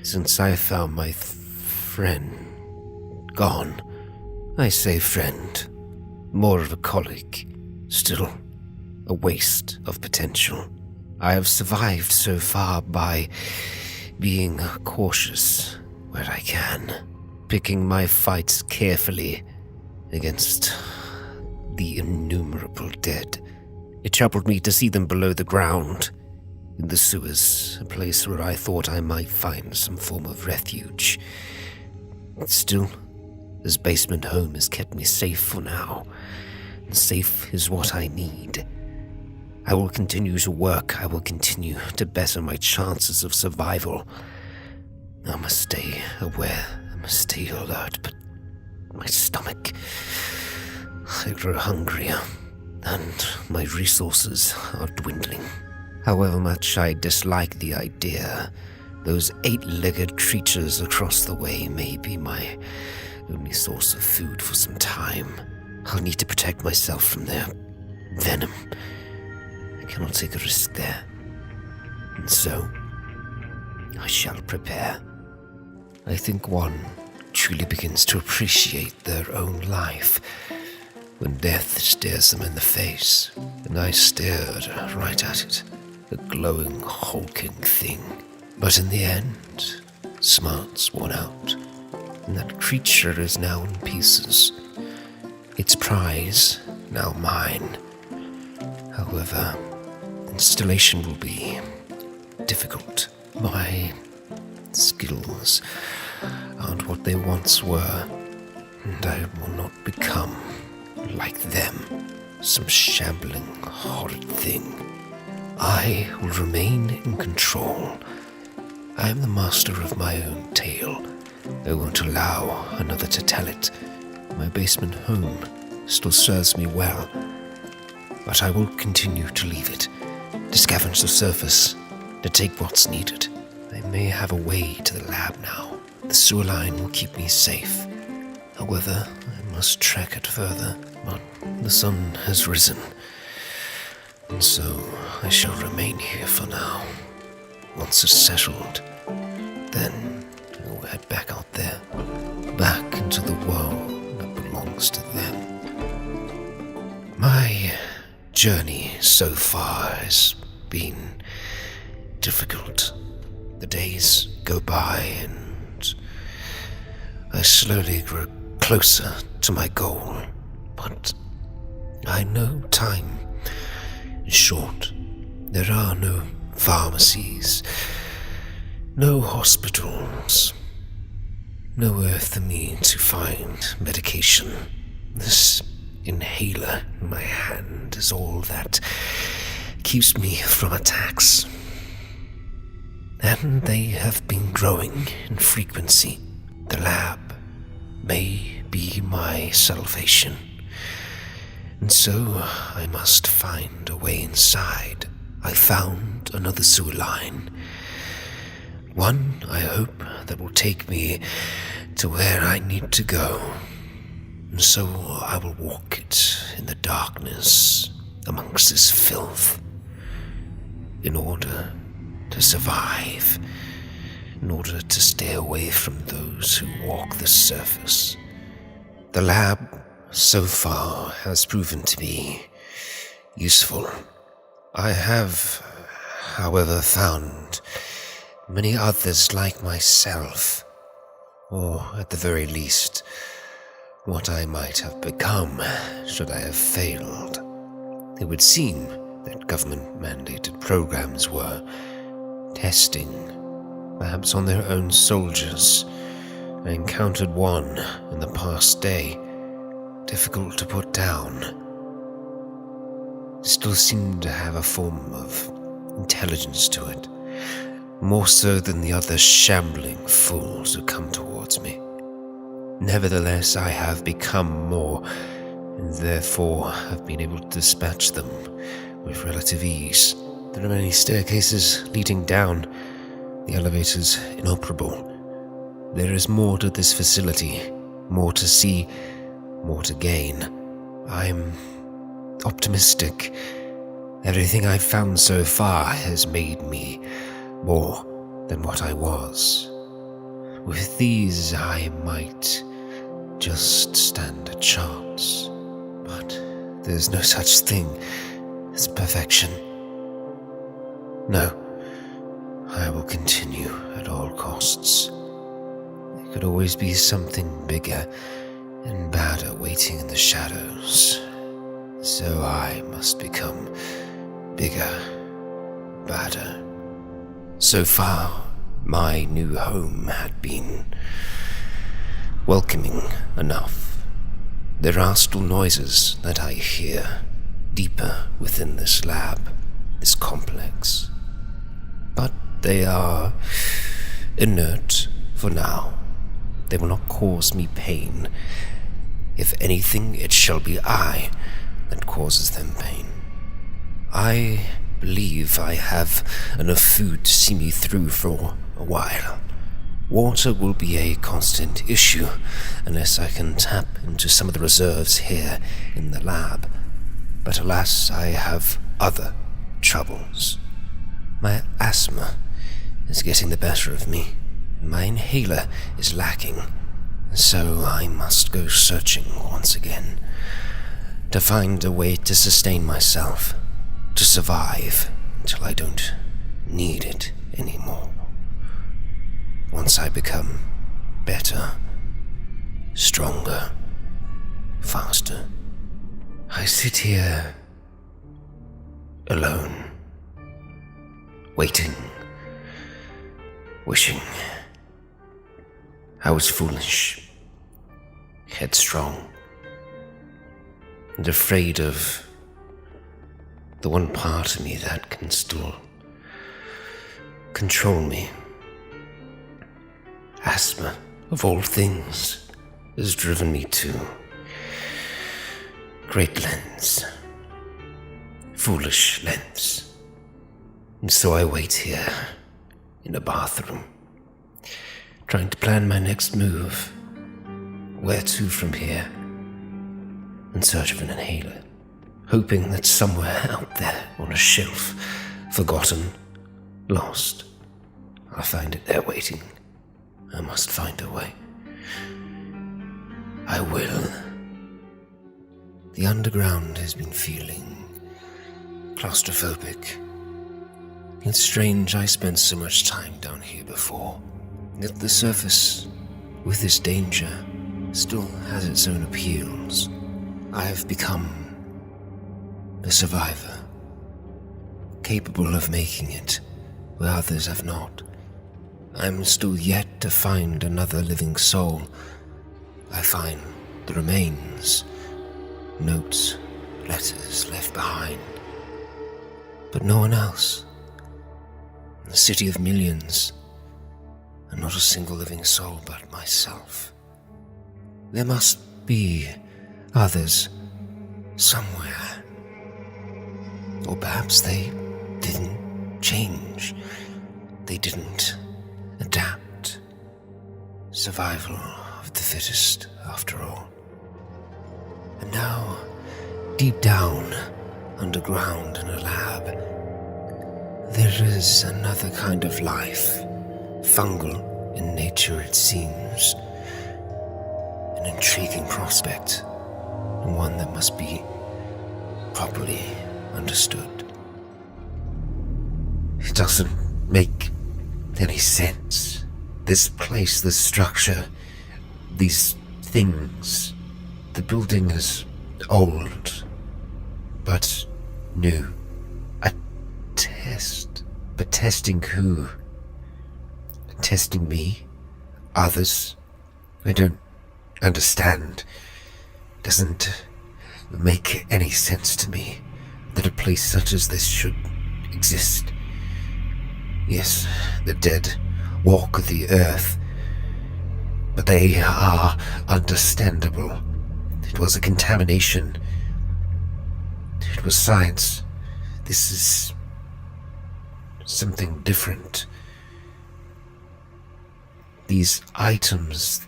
since I found my friend gone. I say friend, more of a colleague, still a waste of potential. I have survived so far by being cautious where I can, picking my fights carefully against the innumerable dead. It troubled me to see them below the ground, in the sewers, a place where I thought I might find some form of refuge. Still, this basement home has kept me safe for now, and safe is what I need. I will continue to work. I will continue to better my chances of survival. I must stay aware. I must stay alert, but my stomach, I grow hungrier, and my resources are dwindling. However much I dislike the idea Those 8-legged creatures across the way may be my only source of food for some time. I'll need to protect myself from their venom. I cannot take a risk there. And so, I shall prepare. I think one truly begins to appreciate their own life when death stares them in the face, and I stared right at it, a glowing, hulking thing. But in the end, smarts won out, and that creature is now in pieces. Its prize, now mine. However, installation will be difficult. My skills aren't what they once were, and I will not become like them, some shambling, horrid thing. I will remain in control. I am the master of my own tale. I won't allow another to tell it. My basement home still serves me well, but I will continue to leave it, to scavenge the surface, to take what's needed. I may have a way to the lab now. The sewer line will keep me safe. However, I must trek it further. But the sun has risen, and so I shall remain here for now. Once it's settled, then we'll head back out there, back into the world that belongs to them. My journey so far has been difficult. The days go by and I slowly grow closer to my goal. But I know time is short. There are no pharmacies, no hospitals, nowhere for me to find medication. This inhaler in my hand is all that keeps me from attacks. And they have been growing in frequency. The lab may be my salvation. And so I must find a way inside. I found another sewer line. One, I hope, that will take me to where I need to go. And so I will walk it in the darkness amongst this filth. In order to survive. In order to stay away from those who walk the surface. The lab so far has proven to be useful. I have, however, found many others like myself, or at the very least, what I might have become should I have failed. It would seem that government-mandated programs were testing, perhaps on their own soldiers. I encountered one in the past day, difficult to put down. It still seemed to have a form of intelligence to it, more so than the other shambling fools who come towards me. Nevertheless, I have become more, and therefore have been able to dispatch them with relative ease. There are many staircases leading down, the elevators inoperable. There is more to this facility, more to see, more to gain. I'm optimistic. Everything I've found so far has made me more than what I was. With these, I might just stand a chance. But there's no such thing as perfection. No, I will continue at all costs. There could always be something bigger and badder waiting in the shadows. So I must become bigger, badder. So far, my new home had been welcoming enough. There are still noises that I hear deeper within this lab, this complex. But they are inert for now. They will not cause me pain. If anything, it shall be I that causes them pain. I believe I have enough food to see me through for a while. Water will be a constant issue unless I can tap into some of the reserves here in the lab. But alas, I have other troubles. My asthma is getting the better of me. My inhaler is lacking, so I must go searching once again to find a way to sustain myself, to survive until I don't need it anymore. Once I become better, stronger, faster. I sit here alone, waiting, wishing. I was foolish, headstrong, and afraid of the one part of me that can still control me. Asthma, of all things, has driven me to great lengths, foolish lengths. And so I wait here in a bathroom, trying to plan my next move. Where to from here? In search of an inhaler, hoping that somewhere out there on a shelf, forgotten, lost, I'll find it there waiting. I must find a way. I will. The underground has been feeling claustrophobic. It's strange I spent so much time down here before, yet the surface, with its danger, still has its own appeals. I have become a survivor, capable of making it where others have not. I'm still yet to find another living soul. I find the remains, notes, letters left behind, but no one else. In the city of millions, and not a single living soul but myself. There must be others somewhere. Or perhaps they didn't change. They didn't adapt. Survival of the fittest, after all. And now, deep down, underground in a lab, there is another kind of life, fungal in nature it seems. An intriguing prospect, and one that must be properly understood. It doesn't make any sense. This place, this structure, these things. The building is old, but new. A test. But testing who? Testing me? Others? I don't understand. Doesn't make any sense to me that a place such as this should exist. Yes, the dead walk the earth, but they are understandable. It was a contamination. It was science. This is something different. These items,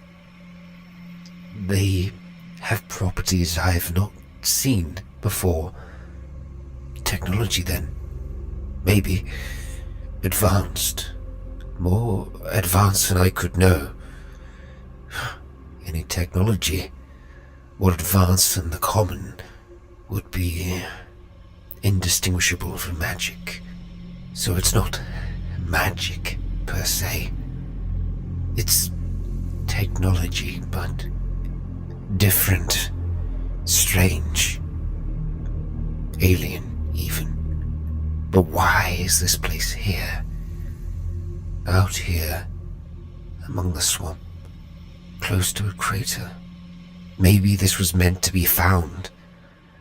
they have properties I have not seen before. Technology then, maybe advanced, more advanced than I could know. Any technology more advanced than the common would be indistinguishable from magic. So it's not magic per se. It's technology, but different, strange, alien even. But why is this place here? Out here, among the swamp, close to a crater. Maybe this was meant to be found.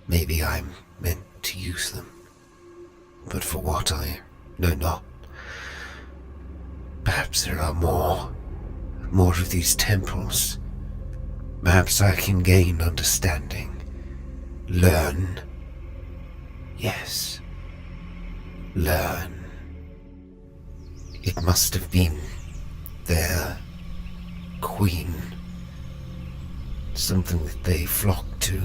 Maybe I'm meant to use them. But for what, I know not. Perhaps there are more of these temples. Perhaps I can gain understanding. Learn. Yes. learn. It must have been their queen. Something that they flocked to.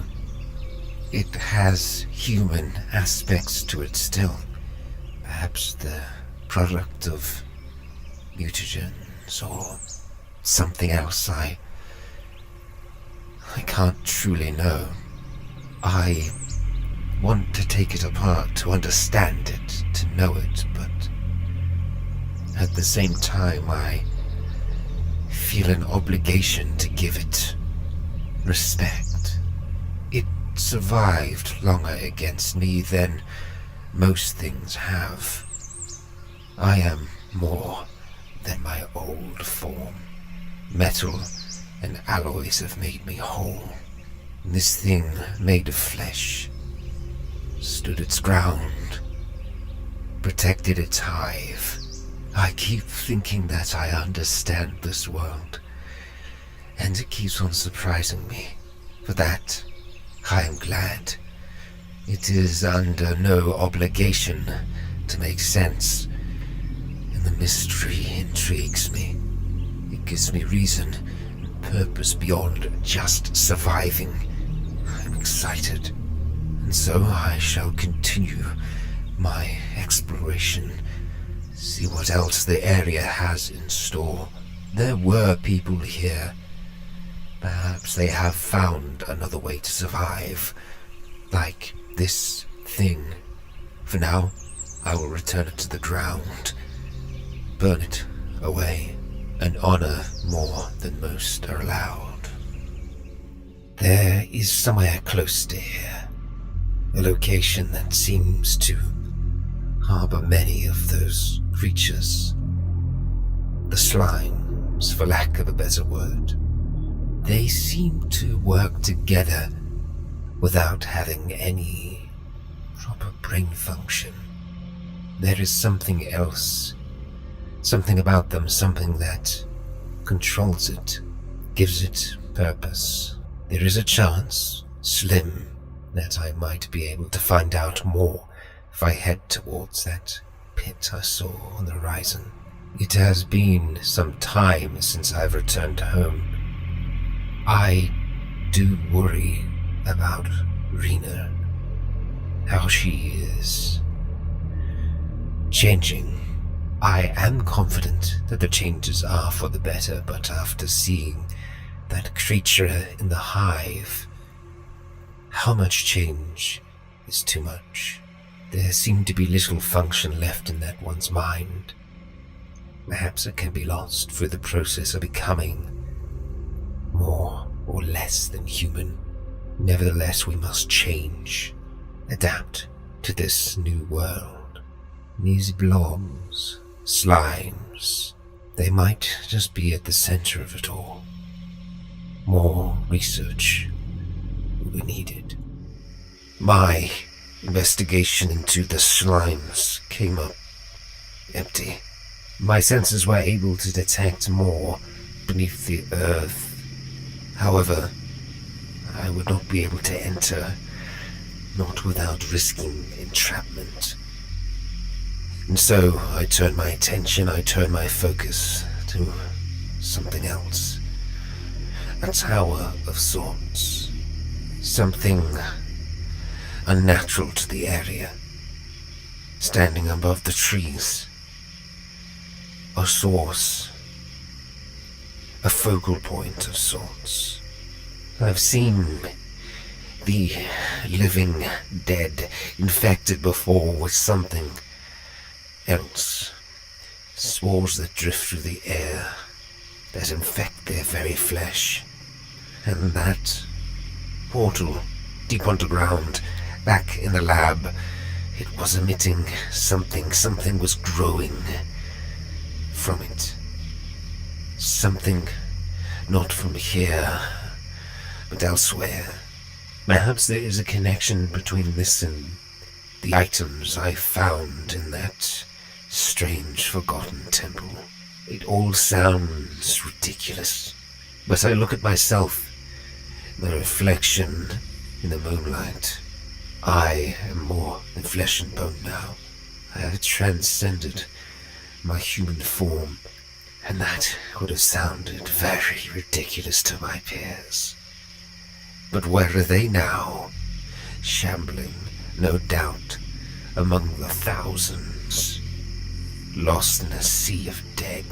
It has human aspects to it still. Perhaps the product of mutagens or something else. I can't truly know. I want to take it apart to understand it, to know it, but at the same time I feel an obligation to give it respect. It survived longer against me than most things have. I am more than my old form. Metal and alloys have made me whole. This thing made of flesh stood its ground, protected its hive. I keep thinking that I understand this world, and it keeps on surprising me. For that, I am glad. It is under no obligation to make sense, and the mystery intrigues me. It gives me reason and purpose beyond just surviving. I'm excited, and so I shall continue my exploration, see what else the area has in store. There were people here. Perhaps they have found another way to survive, like this thing. For now, I will return it to the ground, burn it away, and honor more than most are allowed. There is somewhere close to here, a location that seems to harbor many of those creatures. The slimes, for lack of a better word. They seem to work together without having any proper brain function. There is something else, something about them, something that controls it, gives it purpose. There is a chance, slim, that I might be able to find out more if I head towards that pit I saw on the horizon. It has been some time since I've returned home. I do worry about Rena, how she is changing. I am confident that the changes are for the better, but after seeing that creature in the hive, how much change is too much? There seemed to be little function left in that one's mind. Perhaps it can be lost through the process of becoming more or less than human. Nevertheless, we must change, adapt to this new world. These blobs, slimes, they might just be at the center of it all. More research will be needed. My investigation into the slimes came up empty. My senses were able to detect more beneath the earth. However, I would not be able to enter, not without risking entrapment. And so I turned my attention, I turned my focus to something else. A tower of sorts. Something unnatural to the area. Standing above the trees. A source. A focal point of sorts. I've seen the living dead infected before with something else. Spores that drift through the air, that infect their very flesh. And that portal, deep underground, back in the lab, it was emitting something. Something was growing from it. Something not from here, but elsewhere. Perhaps there is a connection between this and the items I found in that strange forgotten temple. It all sounds ridiculous, but I look at myself, my reflection in the moonlight. I am more than flesh and bone now. I had transcended my human form, and that would have sounded very ridiculous to my peers. But where are they now? Shambling, no doubt, among the thousands. Lost in a sea of dead.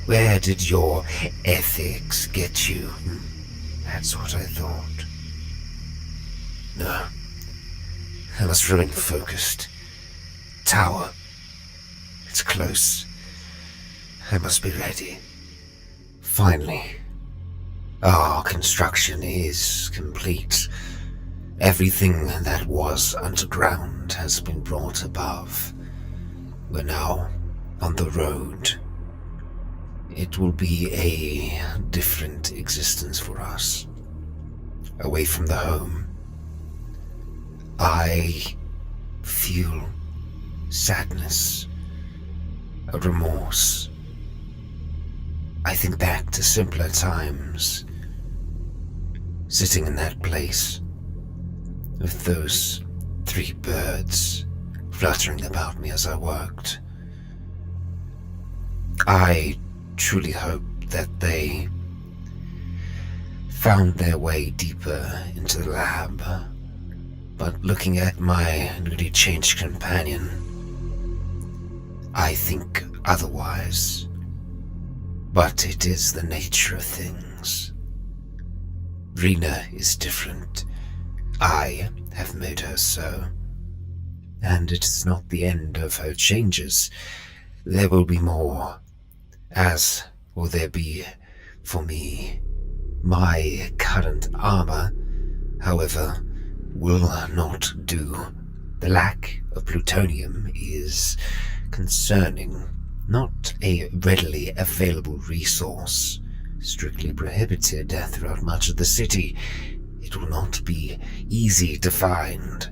Where did your ethics get you? That's what I thought. No. I must remain focused. Tower. It's close. I must be ready. Finally, our construction is complete. Everything that was underground has been brought above. We're now on the road. It will be a different existence for us. Away from the home. I feel sadness, a remorse. I think back to simpler times, sitting in that place, with those 3 birds fluttering about me as I worked. I truly hope that they found their way deeper into the lab, but looking at my newly changed companion, I think otherwise. But it is the nature of things. Rena is different. I have made her so. And it is not the end of her changes. There will be more. As will there be for me. My current armor, however, will not do. The lack of plutonium is concerning. Not a readily available resource, strictly prohibited throughout much of the city. It will not be easy to find.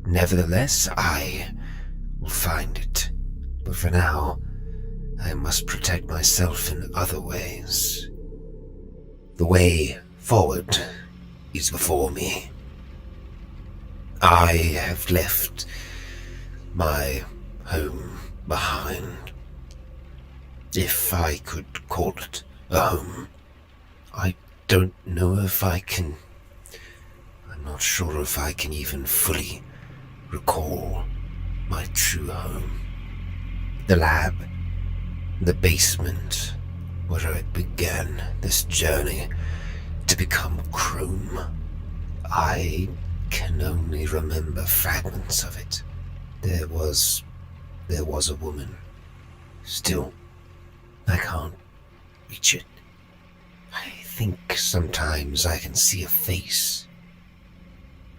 Nevertheless, I will find it. But for now, I must protect myself in other ways. The way forward is before me. I have left my home behind. If I could call it a home. I don't know if I can. I'm not sure if I can even fully recall my true home. The lab, the basement, where I began this journey to become Chrome. I can only remember fragments of it. There was a woman. Still, I can't reach it. I think sometimes I can see a face,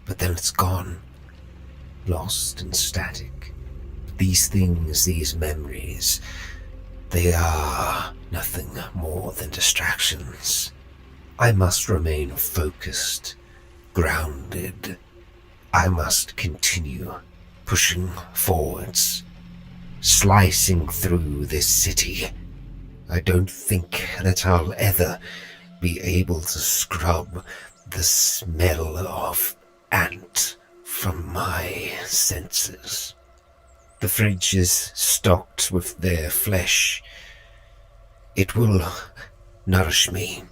but then it's gone, lost and static. These things, these memories, they are nothing more than distractions. I must remain focused, grounded. I must continue pushing forwards, slicing through this city. I don't think that I'll ever be able to scrub the smell of ant from my senses. The fridge is stocked with their flesh. It will nourish me,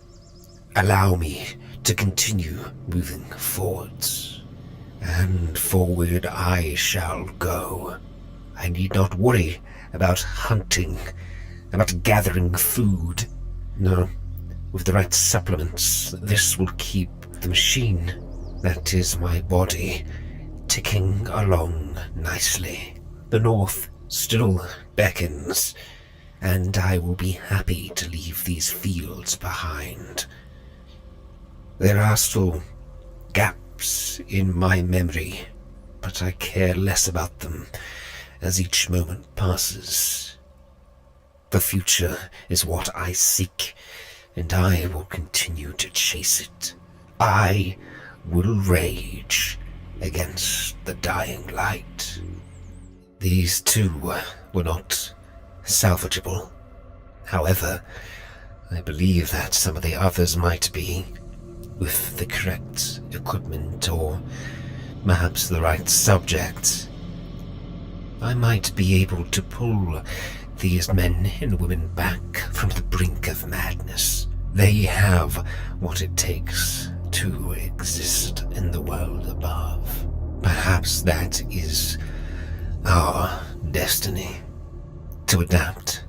allow me to continue moving forwards. And forward I shall go. I need not worry about hunting, about gathering food. No, with the right supplements, this will keep the machine, that is my body, ticking along nicely. The north still beckons, and I will be happy to leave these fields behind. There are still gaps in my memory, but I care less about them as each moment passes. The future is what I seek, and I will continue to chase it. I will rage against the dying light. These two were not salvageable. However, I believe that some of the others might be, with the correct equipment or perhaps the right subject. I might be able to pull these men and women back from the brink of madness. They have what it takes to exist in the world above. Perhaps that is our destiny. To adapt,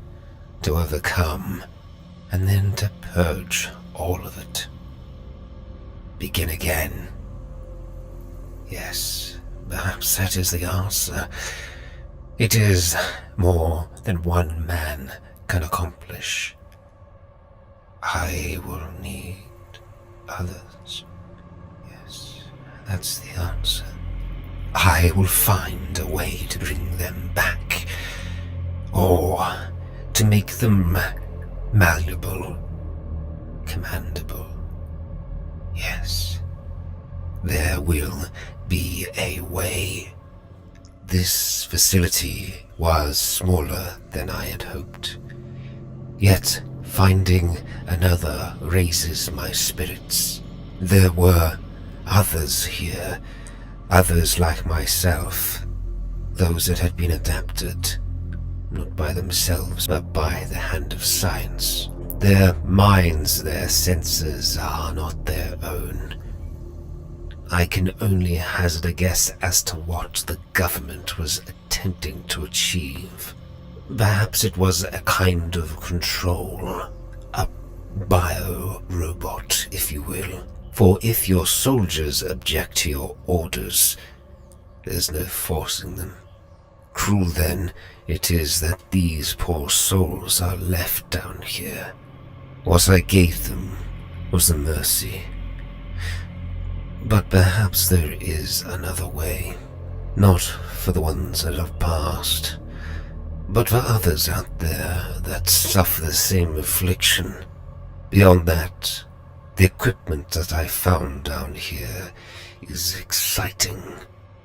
to overcome, and then to purge all of it. Begin again. Yes, perhaps that is the answer. It is more than one man can accomplish. I will need others. Yes, that's the answer. I will find a way to bring them back, or to make them malleable, commandable. Yes, there will be a way. This facility was smaller than I had hoped, yet finding another raises my spirits. There were others here, others like myself, those that had been adapted, not by themselves, but by the hand of science. Their minds, their senses are not their own. I can only hazard a guess as to what the government was attempting to achieve. Perhaps it was a kind of control, a bio-robot, if you will. For if your soldiers object to your orders, there's no forcing them. Cruel, then, it is that these poor souls are left down here. What I gave them was a mercy. But perhaps there is another way. Not for the ones that have passed, but for others out there that suffer the same affliction. Beyond that, the equipment that I found down here is exciting.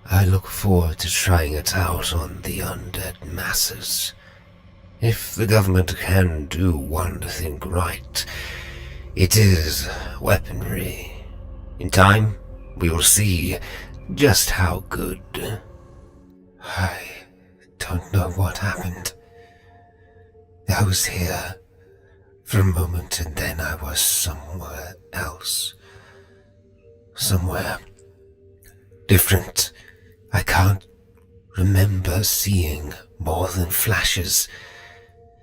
I look forward to trying it out on the undead masses. If the government can do one thing right, it is weaponry. In time, we will see just how good. I don't know what happened. I was here for a moment and then I was somewhere else. Somewhere different. I can't remember seeing more than flashes.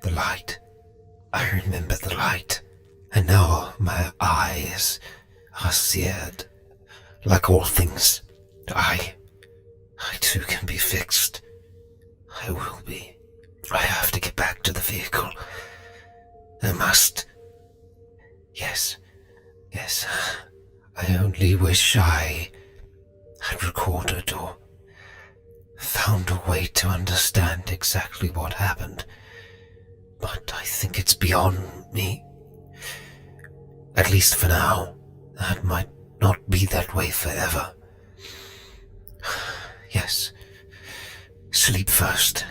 The light. I remember the light. And now my eyes are seared. Like all things, I too can be fixed. I will be. I have to get back to the vehicle. I must. Yes. I only wish I had recorded or found a way to understand exactly what happened. But I think it's beyond me. At least for now. That might not be that way forever. Yes. Sleep first,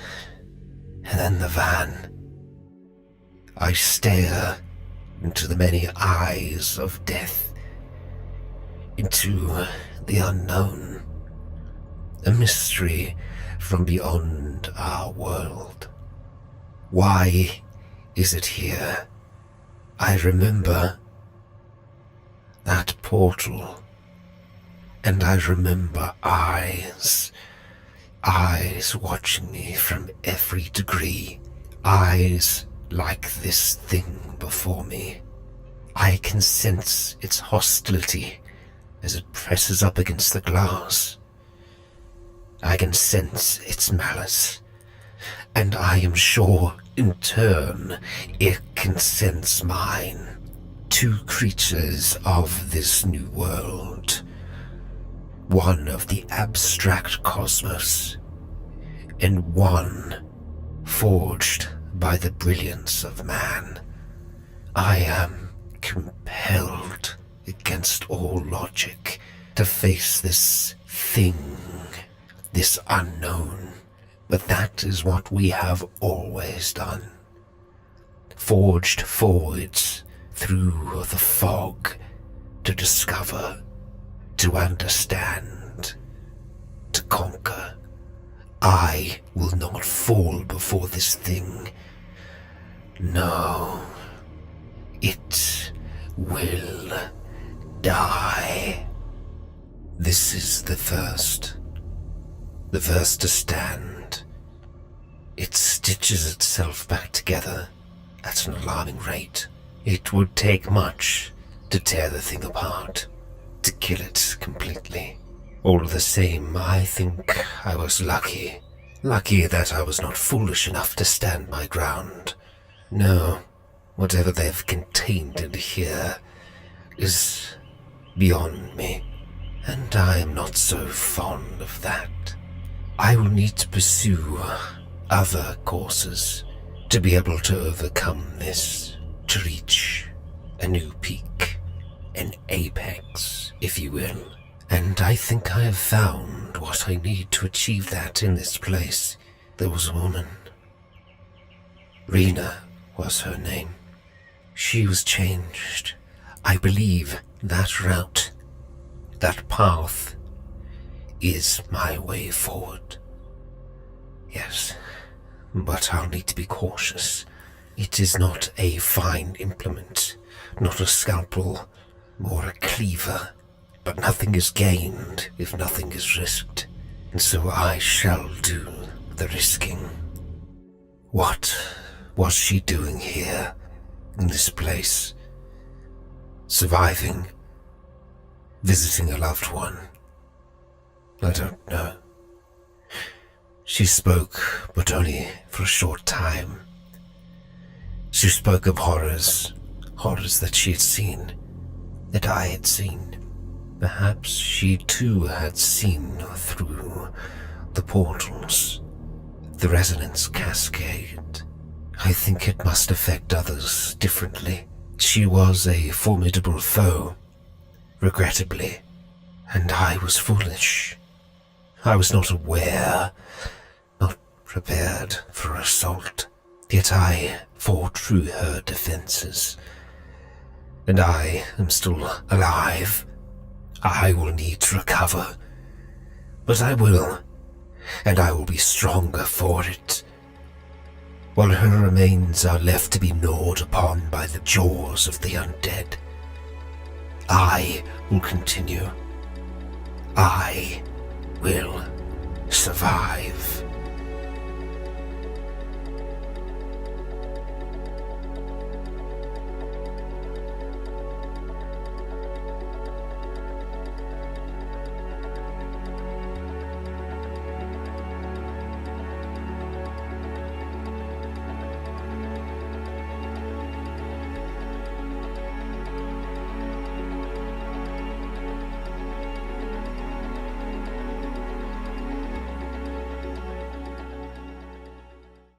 and then the van. I stare into the many eyes of death, into the unknown, a mystery from beyond our world. Why is it here? I remember that portal, and I remember eyes watching me from every degree, eyes like this thing before me. I can sense its hostility as it presses up against the glass. I can sense its malice, and I am sure in turn it can sense mine. Two creatures of this new world, one of the abstract cosmos, and one forged by the brilliance of man. I am compelled against all logic to face this thing, this unknown, but that is what we have always done. Forged forwards through the fog to discover, to understand, to conquer. I will not fall before this thing. No, it will die. This is the first to stand. It stitches itself back together at an alarming rate. It would take much to tear the thing apart, to kill it completely. All the same, I think I was lucky. Lucky that I was not foolish enough to stand my ground. No, whatever they've contained in here is beyond me, and I am not so fond of that. I will need to pursue other courses to be able to overcome this, to reach a new peak, an apex, if you will. And I think I have found what I need to achieve that in this place. There was a woman. Rena was her name. She was changed. I believe that route, that path, is my way forward. Yes, but I'll need to be cautious. It is not a fine implement, not a scalpel or a cleaver, but nothing is gained if nothing is risked, and so I shall do the risking. What was she doing here, in this place? Surviving? Visiting a loved one? I don't know. She spoke, but only for a short time. She spoke of horrors that she had seen, that I had seen. Perhaps she too had seen through the portals, the resonance cascade. I think it must affect others differently. She was a formidable foe, regrettably, and I was foolish. I was not aware, not prepared for assault, yet I fought through her defenses. And I am still alive. I will need to recover, but I will, and I will be stronger for it. While her remains are left to be gnawed upon by the jaws of the undead, I will continue. I will survive.